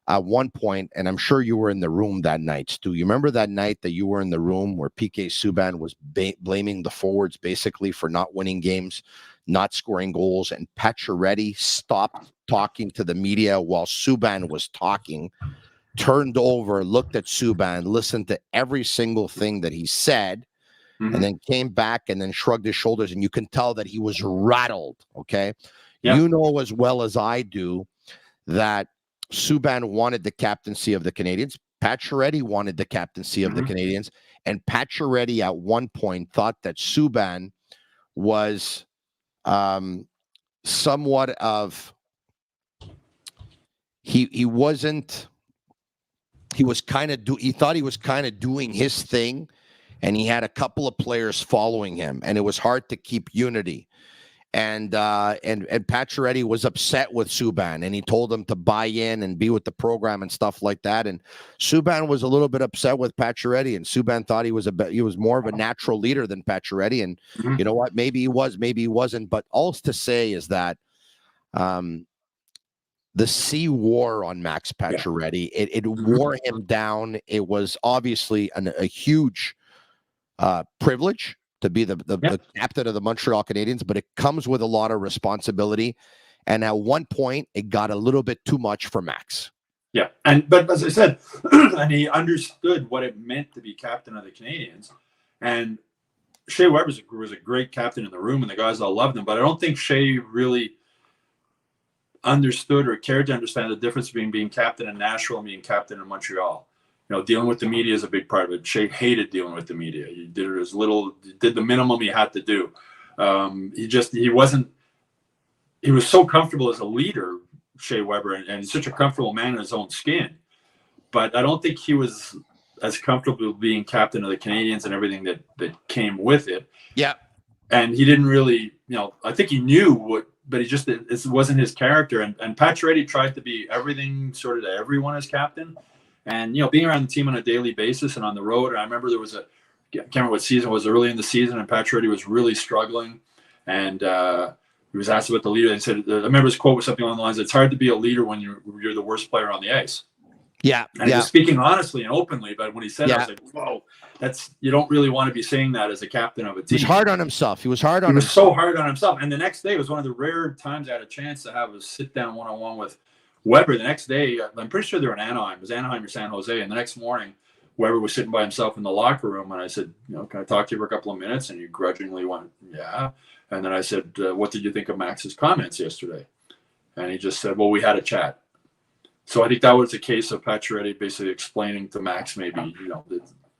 At one point, and I'm sure you were in the room that night, Stu. You remember that night that you were in the room where PK Subban was blaming the forwards basically for not winning games, not scoring goals, and Pacioretty stopped talking to the media while Subban was talking, turned over, looked at Subban, listened to every single thing that he said, and then came back and then shrugged his shoulders, and you can tell that he was rattled, okay? Yeah. You know as well as I do that Subban wanted the captaincy of the Canadiens. Pacioretty wanted the captaincy of the Canadiens. And Pacioretty at one point thought that Subban was somewhat of he thought he was kind of doing his thing, and he had a couple of players following him, and it was hard to keep unity. And Pacioretty was upset with Subban, and he told him to buy in and be with the program and stuff like that. And Subban was a little bit upset with Pacioretty, and Subban thought he was more of a natural leader than Pacioretty. And you know what? Maybe he was, maybe he wasn't. But all to say is that the sea wore on Max Pacioretty. It wore him down. It was obviously a huge privilege to be the captain of the Montreal Canadiens, but it comes with a lot of responsibility. And at one point, it got a little bit too much for Max. Yeah, but as I said, and he understood what it meant to be captain of the Canadiens. And Shea Weber was a great captain in the room, and the guys all loved him. But I don't think Shea really understood or cared to understand the difference between being captain in Nashville and being captain in Montreal. You know, dealing with the media is a big part of it. Shea hated dealing with the media. He did it as little, did the minimum he had to do. He was so comfortable as a leader, Shea Weber, and such a comfortable man in his own skin. But I don't think he was as comfortable being captain of the Canadiens and everything that came with it. Yeah. And he didn't really, I think he knew what, but it wasn't his character. And Pacioretty tried to be everything sort of to everyone as captain. And, being around the team on a daily basis and on the road. And I remember there was I can't remember what season it was, early in the season, and Pacioretty was really struggling. And he was asked about the leader. They said, I remember his quote was something along the lines, "It's hard to be a leader when you're the worst player on the ice." Yeah. And he was speaking honestly and openly, but when he said it, I was like, whoa, you don't really want to be saying that as a captain of a team. He was hard on himself. He was so hard on himself. And the next day was one of the rare times I had a chance to have a sit-down one-on-one with Weber. The next day, I'm pretty sure they're in Anaheim. It was Anaheim or San Jose. And the next morning, Weber was sitting by himself in the locker room. And I said, can I talk to you for a couple of minutes? And he grudgingly went, yeah. And then I said, what did you think of Max's comments yesterday? And he just said, well, we had a chat. So I think that was a case of Pacioretty basically explaining to Max maybe,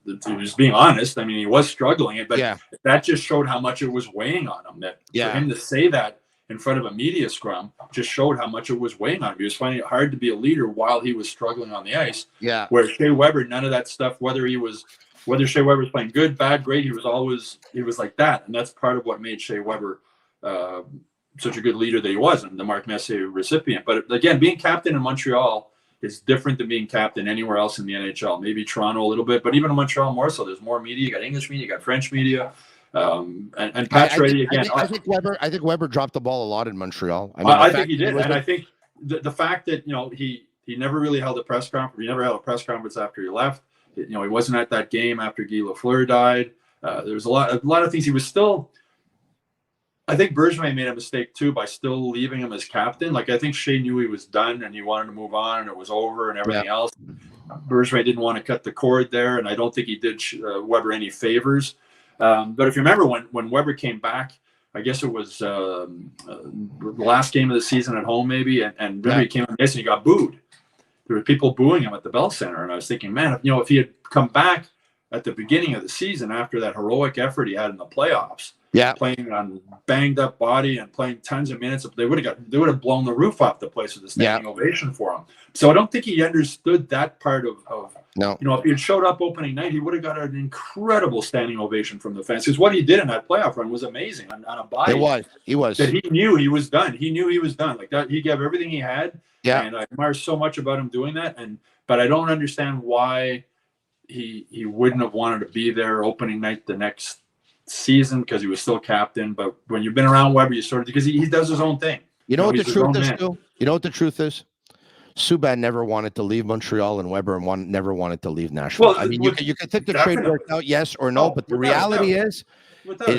that he was being honest. I mean, he was struggling, but that just showed how much it was weighing on him. That for him to say that in front of a media scrum just showed how much it was weighing on him. He was finding it hard to be a leader while he was struggling on the ice. Yeah. Where Shea Weber, none of that stuff, whether Shea Weber was playing good, bad, great, he was like that. And that's part of what made Shea Weber such a good leader that he was, and the Mark Messier recipient. But again, being captain in Montreal is different than being captain anywhere else in the NHL. Maybe Toronto a little bit, but even in Montreal more so. There's more media. You got English media, you got French media. And Pacioretty again. I think Weber dropped the ball a lot in Montreal. I think he did, and I think the fact that he never really held a press conference. He never held a press conference after he left. He wasn't at that game after Guy Lafleur died. There was a lot of things. He was still. I think Bergevin made a mistake too by still leaving him as captain. Like I think Shea knew he was done and he wanted to move on and it was over and everything else. Bergevin didn't want to cut the cord there, and I don't think he did Weber any favors. But if you remember when Weber came back, I guess it was the last game of the season at home maybe, and he came on this and he got booed. There were people booing him at the Bell Center, and I was thinking, man, if he had come back at the beginning of the season after that heroic effort he had in the playoffs. Yeah, playing on banged up body and playing tons of minutes, they would have blown the roof off the place with a standing ovation for him. So I don't think he understood that part of no. If he had showed up opening night, he would have got an incredible standing ovation from the fans, because what he did in that playoff run was amazing on a body. He was. That he knew he was done. He knew he was done. Like that, he gave everything he had. Yeah, and I admire so much about him doing that. But I don't understand why he wouldn't have wanted to be there opening night the next season because he was still captain. But when you've been around Weber, you sort of, because he does his own thing. You know what the he's his own truth is, man. too? You know what the truth is? Subban never wanted to leave Montreal, and Weber never wanted to leave Nashville. Well, I mean, you can think the trade worked out, yes or no, but the reality is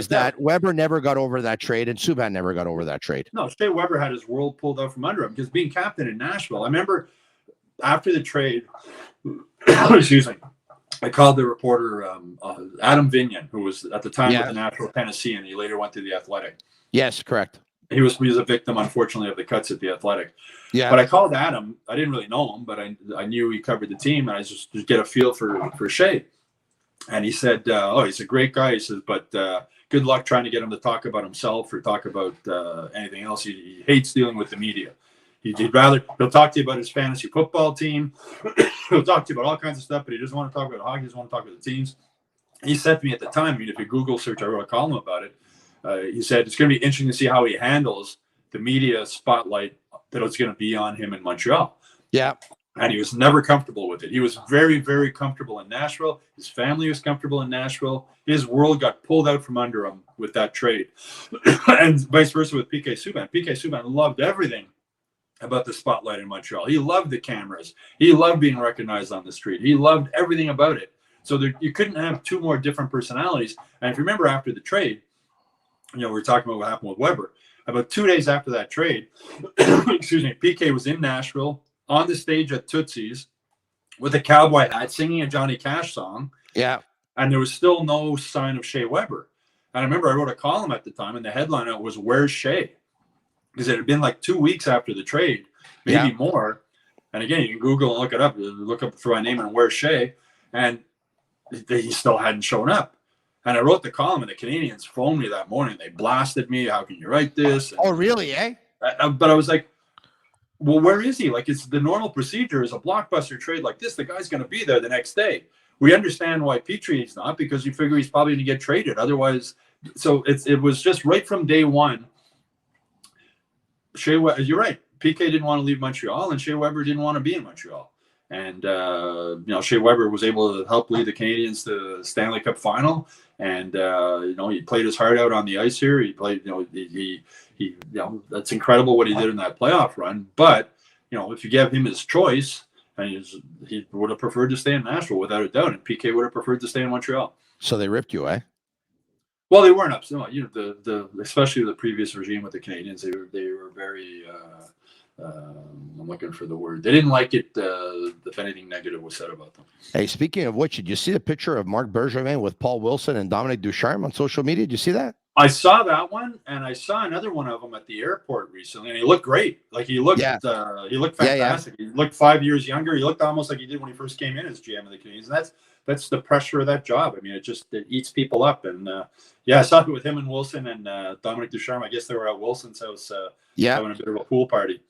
that Weber never got over that trade, and Subban never got over that trade. No, Shea Weber had his world pulled out from under him because being captain in Nashville. I remember after the trade, excuse me, I called the reporter Adam Vignon, who was at the time with the Nashville Tennessee, and he later went to the Athletic. Yes, correct. He was a victim, unfortunately, of the cuts at the Athletic. Yeah. But I called Adam. I didn't really know him, but I knew he covered the team, and I just get a feel for Shea. And he said, he's a great guy. He says, but good luck trying to get him to talk about himself or talk about anything else. He hates dealing with the media. He'll talk to you about his fantasy football team. He'll talk to you about all kinds of stuff, but he doesn't want to talk about hockey. He doesn't want to talk about the teams. He said to me at the time, I mean, if you Google search, I wrote a column about it. He said it's going to be interesting to see how he handles the media spotlight that it's going to be on him in Montreal. Yeah. And he was never comfortable with it. He was very, very comfortable in Nashville. His family was comfortable in Nashville. His world got pulled out from under him with that trade. And vice versa with P.K. Subban. P.K. Subban loved everything about the spotlight in Montreal. He loved the cameras. He loved being recognized on the street. He loved everything about it. So you couldn't have two more different personalities. And if you remember after the trade, we were talking about what happened with Weber. About 2 days after that trade, excuse me, PK was in Nashville on the stage at Tootsie's with a cowboy hat singing a Johnny Cash song. Yeah. And there was still no sign of Shea Weber. And I remember I wrote a column at the time, and the headline was "Where's Shea?" Because it had been like 2 weeks after the trade, maybe more. And again, you can Google and look up for my name and "Where's Shea?" And he still hadn't shown up. And I wrote the column, and the Canadiens phoned me that morning. They blasted me. How can you write this? And, really, eh? But I was like, well, where is he? Like, it's the normal procedure is a blockbuster trade like this. The guy's going to be there the next day. We understand why Petry is not, because you figure he's probably going to get traded. Otherwise, so it was just right from day one. You're right. PK didn't want to leave Montreal, and Shea Weber didn't want to be in Montreal. And, Shea Weber was able to help lead the Canadiens to the Stanley Cup final. And, he played his heart out on the ice here. He played, that's incredible what he did in that playoff run. But, if you gave him his choice, and he would have preferred to stay in Nashville without a doubt. And PK would have preferred to stay in Montreal. So they ripped you, eh? Well, they weren't upset. Especially the previous regime with the Canadiens, they were very, I'm looking for the word. They didn't like it if anything negative was said about them. Hey, speaking of which, did you see the picture of Marc Bergevin with Paul Wilson and Dominic Ducharme on social media? Did you see that? I saw that one, and I saw another one of them at the airport recently, and he looked great. Like he looked fantastic. He looked 5 years younger. He looked almost like he did when he first came in as GM of the Canadiens. And that's the pressure of that job. I mean, it eats people up. And I saw it with him and Wilson and Dominic Ducharme. I guess they were at Wilson's house having a bit of a pool party.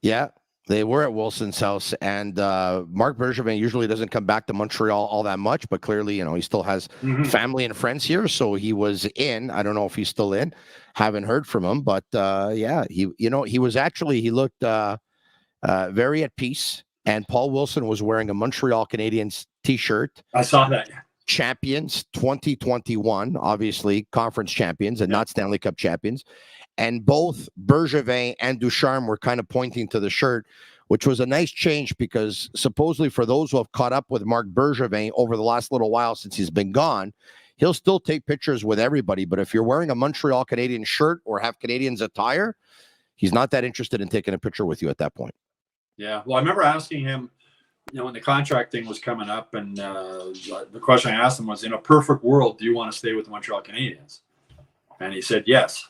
Yeah, they were at Wilson's house, and Marc Bergevin usually doesn't come back to Montreal all that much, but clearly, he still has family and friends here, so he was in. I don't know if he's still in. Haven't heard from him, but he looked very at peace. And Paul Wilson was wearing a Montreal Canadiens t-shirt. I saw that. Champions 2021, obviously conference champions and not Stanley Cup champions. And both Bergevin and Ducharme were kind of pointing to the shirt, which was a nice change because supposedly for those who have caught up with Marc Bergevin over the last little while since he's been gone, he'll still take pictures with everybody. But if you're wearing a Montreal Canadiens shirt or have Canadiens attire, he's not that interested in taking a picture with you at that point. Yeah. Well, I remember asking him, when the contract thing was coming up, and the question I asked him was, in a perfect world, do you want to stay with the Montreal Canadiens? And he said, yes.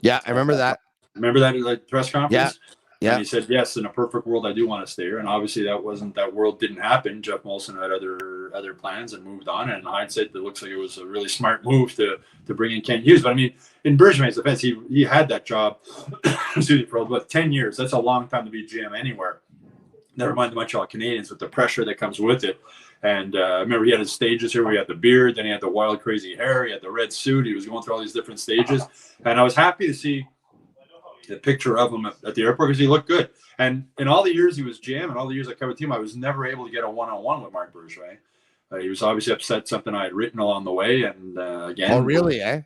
Yeah, I remember that. Remember that at the press conference? Yeah. And he said, yes, in a perfect world, I do want to stay here. And obviously that world didn't happen. Jeff Molson had other plans and moved on. And in hindsight, it looks like it was a really smart move to bring in Kent Hughes. But I mean, in Bergevin's defense, he had that job for about 10 years. That's a long time to be GM anywhere. Never mind the Montreal Canadiens with the pressure that comes with it. And I remember he had his stages here where he had the beard, then he had the wild, crazy hair, he had the red suit. He was going through all these different stages. And I was happy to see the picture of him at the airport because he looked good. And in all the years he was GM and all the years I covered the team, I was never able to get a one-on-one with Marc Bergevin. He was obviously upset something I had written along the way, and again, Oh, really? Eh?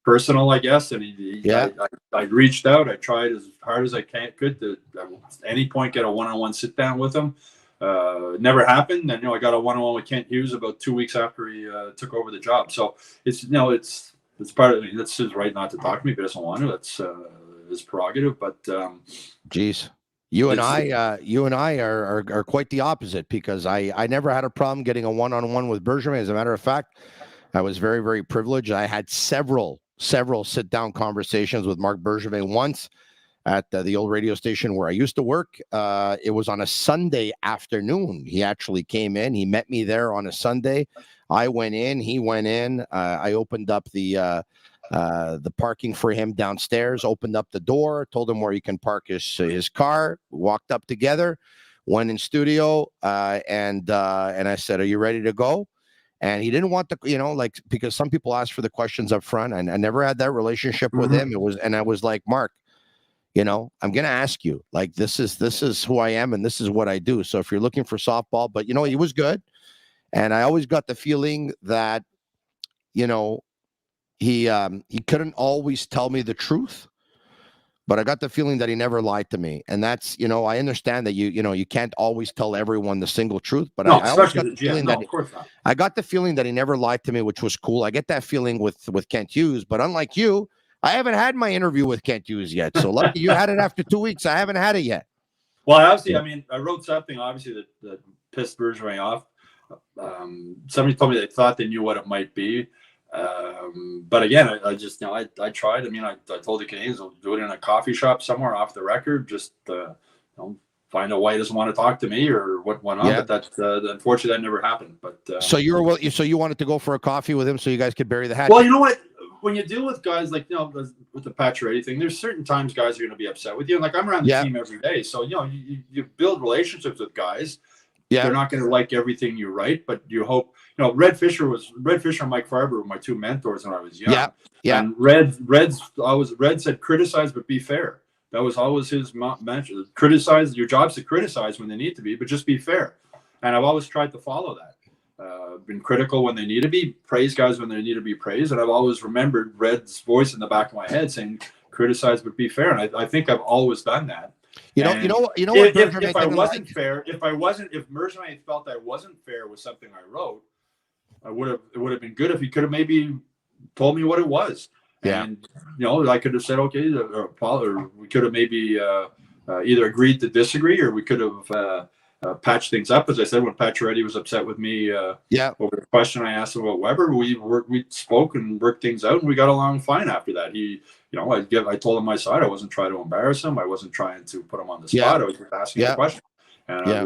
personal, I guess. And Yeah. I reached out. I tried as hard as I could to at any point get a one-on-one sit down with him. Never happened. And I got a one-on-one with Kent Hughes about 2 weeks after he took over the job. So it's it's part of that's his right not to talk to me if he doesn't want to. That's his prerogative. But Geez. You and I are quite the opposite, because I never had a problem getting a one-on-one with Bergevin. As a matter of fact, I was very, very privileged. I had several sit-down conversations with Marc Bergevin once at the old radio station where I used to work. It was on a Sunday afternoon. He actually came in. He met me there on a Sunday. I went in. He went in. I opened up the parking for him downstairs, opened up the door, told him where he can park his car, walked up together, went in studio, and I said, "Are you ready to go?" And he didn't want the, because some people ask for the questions up front, and I never had that relationship with him. I was like, "Mark, I'm going to ask you, like, this is who I am and this is what I do. So if you're looking for softball," but he was good. And I always got the feeling that, he couldn't always tell me the truth, but I got the feeling that he never lied to me. And that's, I understand that you can't always tell everyone the single truth, but I always got the feeling that I got the feeling that he never lied to me, which was cool. I get that feeling with Kent Hughes, but unlike you, I haven't had my interview with Kent Hughes yet. So lucky you had it after 2 weeks. I haven't had it yet. Well, obviously, I wrote something obviously that pissed Bergevin off. Somebody told me they thought they knew what it might be. But again, I just, I tried. I told the Canadiens I'll do it in a coffee shop somewhere off the record, just, find out why he doesn't want to talk to me or what went on. Yeah. But unfortunately, that never happened. But so you wanted to go for a coffee with him so you guys could bury the hatchet? Well, you know what? When you deal with guys like, with the Pacioretty thing, there's certain times guys are going to be upset with you. Like, I'm around the team every day. So, you build relationships with guys. Yeah. They're not going to like everything you write, but you hope, Red Fisher and Mike Farber were my two mentors when I was young. Yeah. Yeah. And Red said, criticize, but be fair. That was always his mantra. Criticize, your job's to criticize when they need to be, but just be fair. And I've always tried to follow that. Been critical when they need to be, praise guys when they need to be praised. And I've always remembered Red's voice in the back of my head saying, criticize, but be fair. And I think I've always done that. If Bergevin felt I wasn't fair with something I wrote, it would have been good if he could have maybe told me what it was. Yeah. And, I could have said, okay, or we could have maybe either agreed to disagree, or we could have patched things up. As I said, when Pacioretty was upset with me over the question I asked him about Weber, we spoke and worked things out, and we got along fine after that. I told him my side. I wasn't trying to embarrass him. I wasn't trying to put him on the spot. I was just asking a question, and it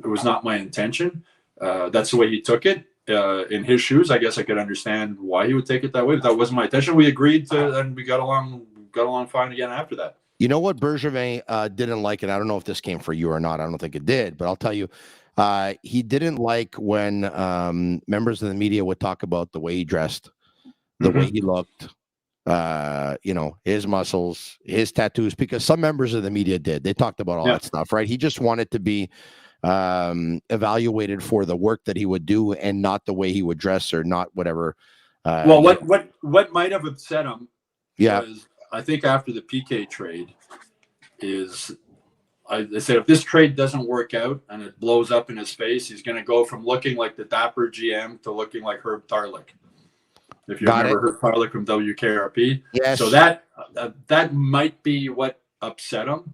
was not my intention. That's the way he took it. In his shoes, I guess I could understand why he would take it that way, but that wasn't my intention. We agreed to, and we got along fine again after that. You know what Bergevin didn't like, and I don't know if this came for you or not. I don't think it did, but I'll tell you, he didn't like when members of the media would talk about the way he dressed, the way he looked, his muscles, his tattoos, because some members of the media did. They talked about all that stuff, right? He just wanted to be evaluated for the work that he would do and not the way he would dress or not whatever. What might have upset him was, I think after the PK trade is, I said, if this trade doesn't work out and it blows up in his face, he's going to go from looking like the dapper GM to looking like Herb Tarlick. If you've never heard Tarlick from WKRP. Yes. So that might be what upset him.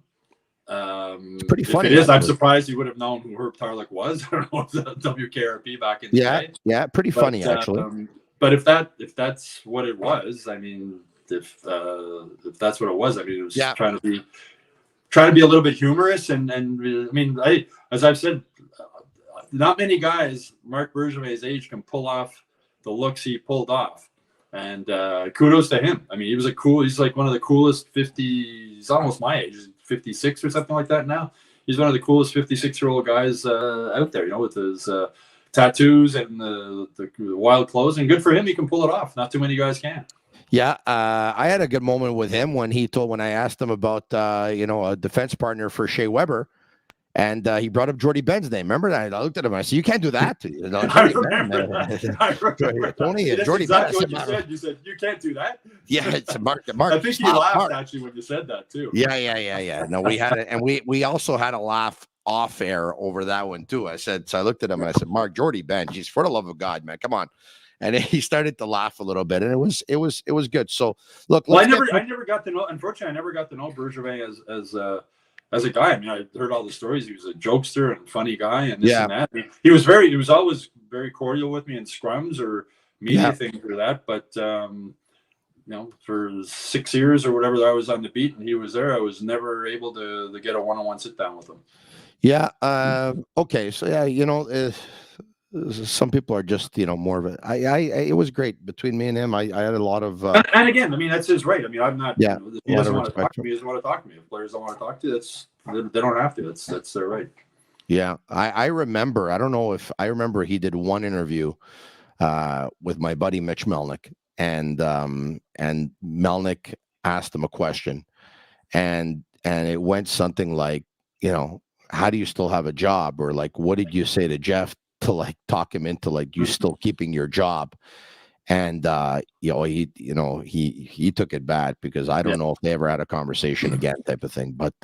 It's pretty funny. If it is, I'm surprised he would have known who Herb Tarlick was. I don't know if the WKRP back in the day. Yeah, pretty funny actually. But if that's what it was, I mean, if that's what it was, I mean, it was trying to be a little bit humorous, and I mean, as I've said, not many guys Marc Bergevin's age can pull off the looks he pulled off, and kudos to him. I mean, he's like one of the coolest 50. He's almost my age, he's 56 or something like that now. He's one of the coolest 56-year-old guys out there, with his tattoos and the wild clothes, and good for him. He can pull it off. Not too many guys can. Yeah, I had a good moment with him when I asked him about, a defense partner for Shea Weber, And he brought up Jordy Benn's name. Remember that? I looked at him. I said, "You can't do that." You know, I remember. Tony, That's Jordy exactly Benn. what you said. You said you can't do that. Yeah, it's Mark. I think you laughed actually when you said that too. Yeah. No, we had it, and we also had a laugh off air over that one too. I said, so I looked at him and I said, "Mark, Jordy Benn, geez, for the love of God, man, come on." And he started to laugh a little bit, and it was good. So look, well, I never got to know. Unfortunately, I never got to know Bergevin as a guy. I mean, I heard all the stories. He was a jokester and funny guy, and this and that. He was always very cordial with me in scrums or media things or that. But you know, for 6 years or whatever that I was on the beat and he was there, I was never able to get a one-on-one sit down with him. Yeah. Okay. So yeah, you know. Some people are just, you know, more of it. It was great between me and him. I had a lot of. And again, I mean, that's his right. I mean, I'm not. Yeah. You know, he doesn't want to talk to me. He doesn't want to talk to me. If players don't want to talk to you, they don't have to. That's their right. Yeah, I remember. I don't know if I remember. He did one interview with my buddy Mitch Melnick, and Melnick asked him a question, and it went something like, you know, how do you still have a job, or like, what did you say to Jeff to like talk him into like you still keeping your job? And he took it bad, because I don't know if they ever had a conversation again, type of thing. But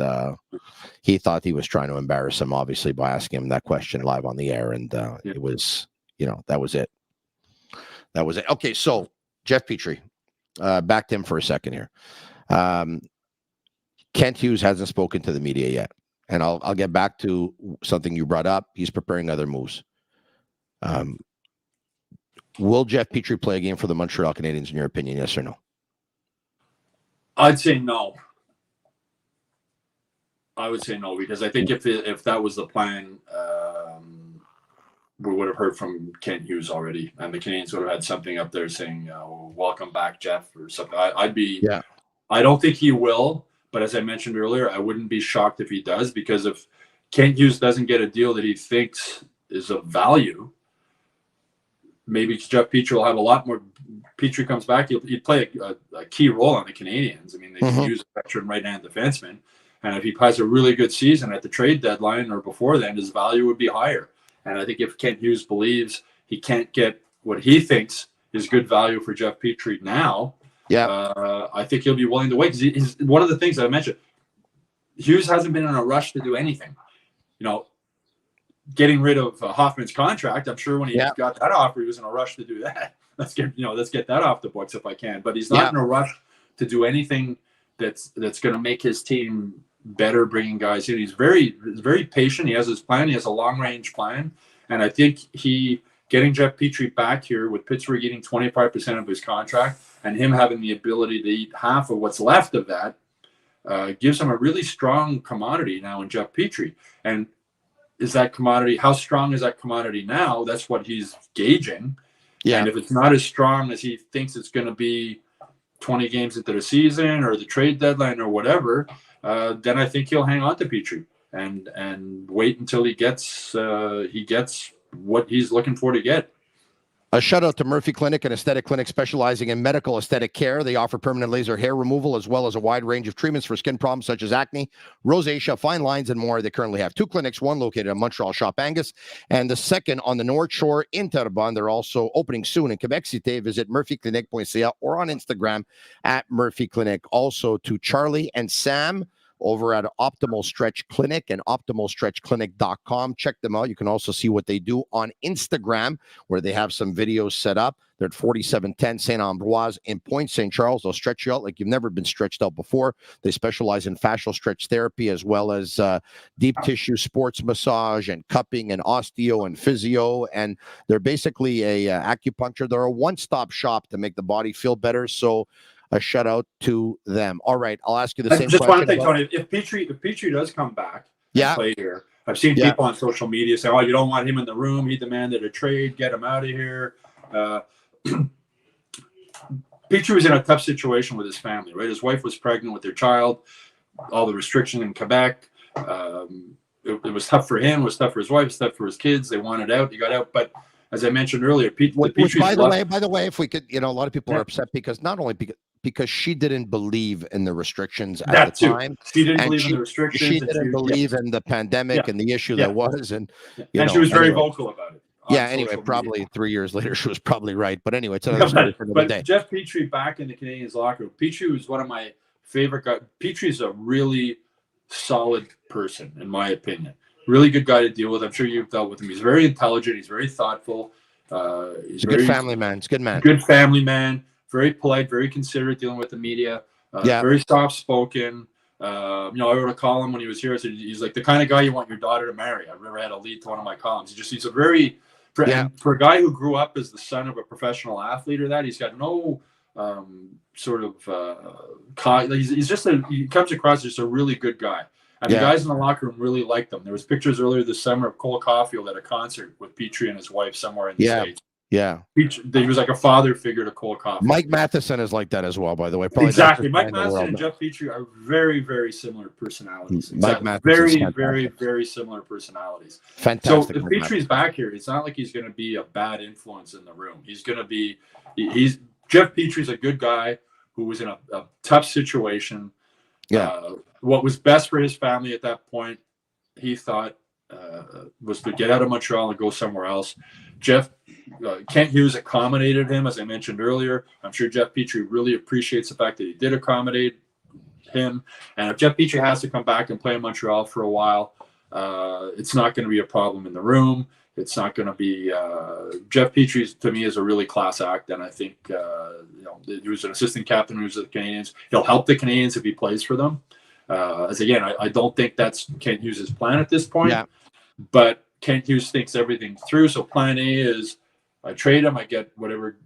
he thought he was trying to embarrass him, obviously, by asking him that question live on the air, and it was, you know, that was it. That was it. Okay, so Jeff Petry, back to him for a second here. Kent Hughes hasn't spoken to the media yet, and I'll get back to something you brought up. He's preparing other moves. Will Jeff Petry play a game for the Montreal Canadiens, in your opinion? Yes or no? I'd say no. I would say no, because I think if that was the plan, we would have heard from Kent Hughes already, and the Canadiens would have had something up there saying, "Welcome back, Jeff," or something. I'd be. Yeah. I don't think he will, but as I mentioned earlier, I wouldn't be shocked if he does, because if Kent Hughes doesn't get a deal that he thinks is of value, maybe Jeff Petry will have a lot more. Petry comes back, he'd play a key role on the Canadiens. I mean, they can use a veteran right-hand defenseman, and if he has a really good season at the trade deadline or before then, his value would be higher. And I think if Kent Hughes believes he can't get what he thinks is good value for Jeff Petry now, I think he'll be willing to wait. Because he's one of the things that I mentioned, Hughes hasn't been in a rush to do anything. You know, getting rid of Hoffman's contract, I'm sure when he got that offer, he was in a rush to do that. Let's get that off the books if I can. But he's not in a rush to do anything that's going to make his team better, bringing guys in. He's very patient. He has his plan. He has a long range plan, and I think getting Jeff Petry back here with Pittsburgh eating 25% of his contract and him having the ability to eat half of what's left of that gives him a really strong commodity now in Jeff Petry. And is that commodity, how strong is that commodity now? That's what he's gauging. Yeah. And if it's not as strong as he thinks it's going to be 20 games into the season or the trade deadline or whatever, then I think he'll hang on to Petry and wait until he gets what he's looking for to get. A shout out to Murphy Clinic, an aesthetic clinic specializing in medical aesthetic care. They offer permanent laser hair removal as well as a wide range of treatments for skin problems such as acne, rosacea, fine lines, and more. They currently have 2 clinics, one located in Montreal Shop Angus, and the second on the North Shore in Terrebonne. They're also opening soon in Quebec Cité. Visit murphyclinic.ca or on Instagram at Murphy Clinic. Also to Charlie and Sam over at Optimal Stretch Clinic and optimalstretchclinic.com. Check them out. You can also see what they do on Instagram, where they have some videos set up. They're at 4710 St. Ambroise in Point St. Charles. They'll stretch you out like you've never been stretched out before. They specialize in fascial stretch therapy as well as deep tissue sports massage and cupping and osteo and physio. And they're basically a acupuncture. They're a one-stop shop to make the body feel better. So a shout out to them. All right, I'll ask you the same question. Just one thing, Tony. If Petry does come back and play here, I've seen people on social media say, "Oh, you don't want him in the room. He demanded a trade. Get him out of here." Petry was in a tough situation with his family, right? His wife was pregnant with their child. All the restriction in Quebec. It was tough for him. It was tough for his wife. It was tough for his kids. They wanted out. He got out, but as I mentioned earlier, by the way, if we could, a lot of people are upset because not only because because she didn't believe in the restrictions at That the too. time. She didn't And believe in the restrictions. She and didn't believe in the pandemic and the issue that was. And, and she was very vocal about it. Yeah, anyway, probably media. 3 years later, she was probably right. But anyway, it's another story for another day. Jeff Petry back in the Canadiens locker room. Petry was one of my favorite guys. Petry's a really solid person, in my opinion. Really good guy to deal with. I'm sure you've dealt with him. He's very intelligent. He's very thoughtful. He's a good family man. He's a good man. Good family man. Very polite, very considerate dealing with the media. Very soft-spoken. I wrote a column when he was here. I said he's like the kind of guy you want your daughter to marry. I've never had a lead to one of my columns. He's a very for a guy who grew up as the son of a professional athlete or that, he's got no he comes across as just a really good guy. And the guys in the locker room really liked him. There was pictures earlier this summer of Cole Caulfield at a concert with Petry and his wife somewhere in the States. Yeah. He was like a father figure to Cole Caulfield. Mike Matheson is like that as well, by the way. Exactly. Mike Matheson and Jeff Petry are very, very similar personalities. Mike Matheson, very, very, very similar personalities. Fantastic. So if Petry's back here, it's not like he's going to be a bad influence in the room. He's going to be Jeff Petry's a good guy who was in a tough situation. What was best for his family at that point, he thought, was to get out of Montreal and go somewhere else. Kent Hughes accommodated him, as I mentioned earlier. I'm sure Jeff Petry really appreciates the fact that he did accommodate him. And if Jeff Petry has to come back and play in Montreal for a while, it's not going to be a problem in the room. It's not going to be Jeff Petry, to me, is a really class act. And I think he was an assistant captain who was at the Canadiens. He'll help the Canadiens if he plays for them. I don't think that's Kent Hughes' plan at this point. But Kent Hughes thinks everything through. So plan A is I trade him, I get whatever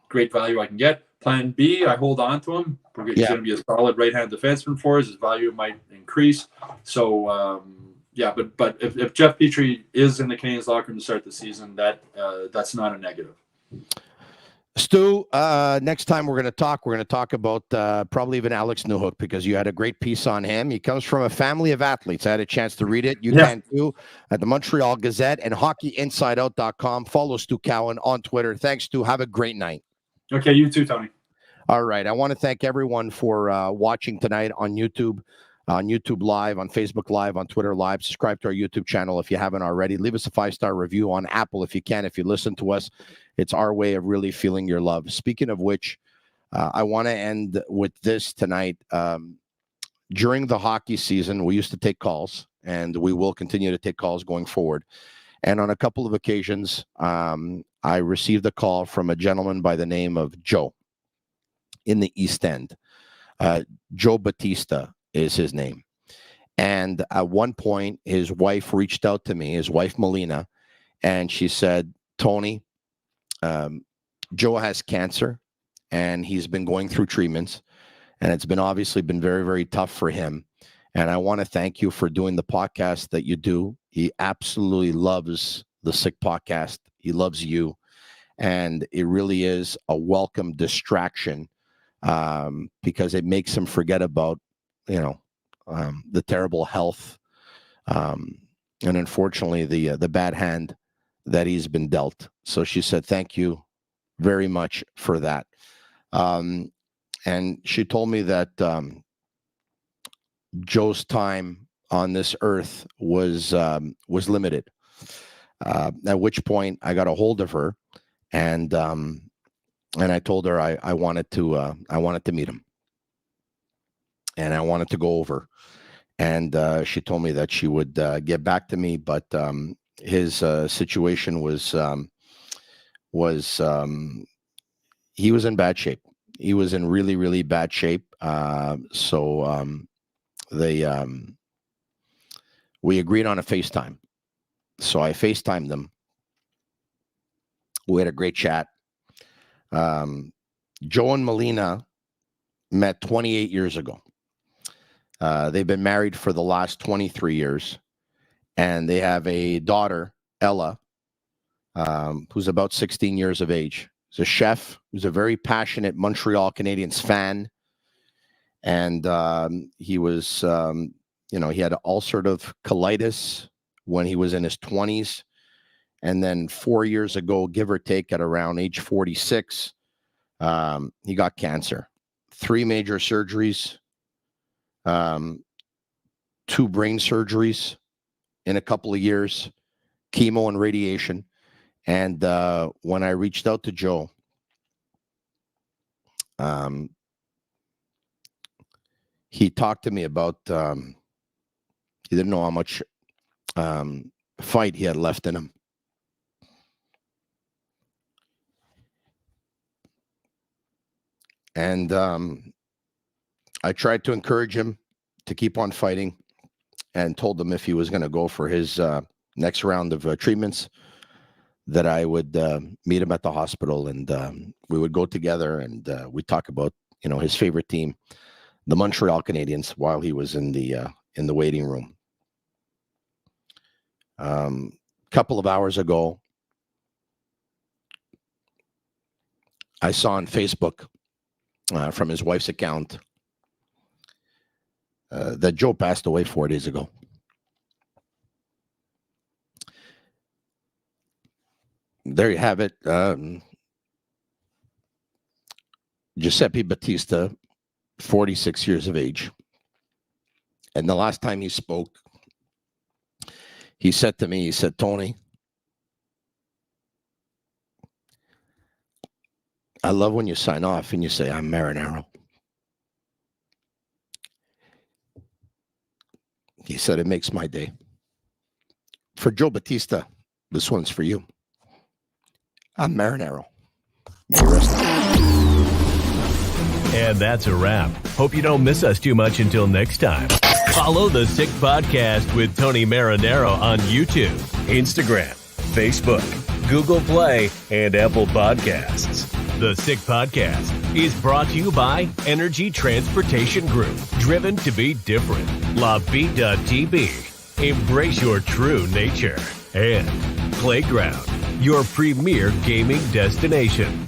great value I can get. Plan B, I hold on to him. He's going to be a solid right-hand defenseman for us. His value might increase. So, but if Jeff Petry is in the Canadiens locker room to start the season, that's not a negative. Stu, next time we're going to talk about probably even Alex Newhook, because you had a great piece on him. He comes from a family of athletes. I had a chance to read it. You can too, at the Montreal Gazette and hockeyinsideout.com. Follow Stu Cowan on Twitter. Thanks, Stu. Have a great night. Okay, you too, Tony. All right. I want to thank everyone for watching tonight on YouTube Live, on Facebook Live, on Twitter Live. Subscribe to our YouTube channel if you haven't already. Leave us a 5-star review on Apple if you can. If you listen to us, it's our way of really feeling your love. Speaking of which, I want to end with this tonight. During the hockey season, we used to take calls, and we will continue to take calls going forward. And on a couple of occasions, I received a call from a gentleman by the name of Joe in the East End. Joe Batista is his name. And at one point, his wife reached out to me, his wife Melina, and she said, Tony, Joe has cancer, and he's been going through treatments, and it's been obviously been very, very tough for him. And I want to thank you for doing the podcast that you do. He absolutely loves the Sick Podcast. He loves you. And it really is a welcome distraction because it makes him forget about, the terrible health and unfortunately the bad hand that he's been dealt. So she said, thank you very much for that. And she told me that Joe's time on this earth was limited. At which point I got a hold of her, and I told her I wanted to meet him, and I wanted to go over. And she told me that she would get back to me, but his situation was he was in bad shape. He was in really, really bad shape. We agreed on a FaceTime. So I FaceTimed them. We had a great chat. Joe and Melina met 28 years ago. They've been married for the last 23 years. And they have a daughter, Ella, who's about 16 years of age. He's a chef who's a very passionate Montreal Canadiens fan. And he was, he had ulcerative colitis when he was in his 20s. And then 4 years ago, give or take, at around age 46, he got cancer. 3 major surgeries, 2 brain surgeries in a couple of years, chemo and radiation. And when I reached out to Joe, he talked to me about, he didn't know how much fight he had left in him. And I tried to encourage him to keep on fighting and told him if he was going to go for his next round of treatments, that I would meet him at the hospital, and we would go together, and we'd talk about, you know, his favorite team, the Montreal Canadiens, while he was in the waiting room. Couple of hours ago, I saw on Facebook from his wife's account that Joe passed away 4 days ago. There you have it. Giuseppe Batista, 46 years of age. And the last time he spoke, he said to me, he said, "Tony, I love when you sign off and you say, 'I'm Marinaro.'" He said, "It makes my day." For Joe Batista, this one's for you. I'm Marinaro. May you rest in peace. And that's a wrap. Hope you don't miss us too much until next time. Follow The Sick Podcast with Tony Marinaro on YouTube, Instagram, Facebook, Google Play, and Apple Podcasts. The Sick Podcast is brought to you by Energy Transportation Group, driven to be different. LaBita.tb, embrace your true nature. And Playground, your premier gaming destination.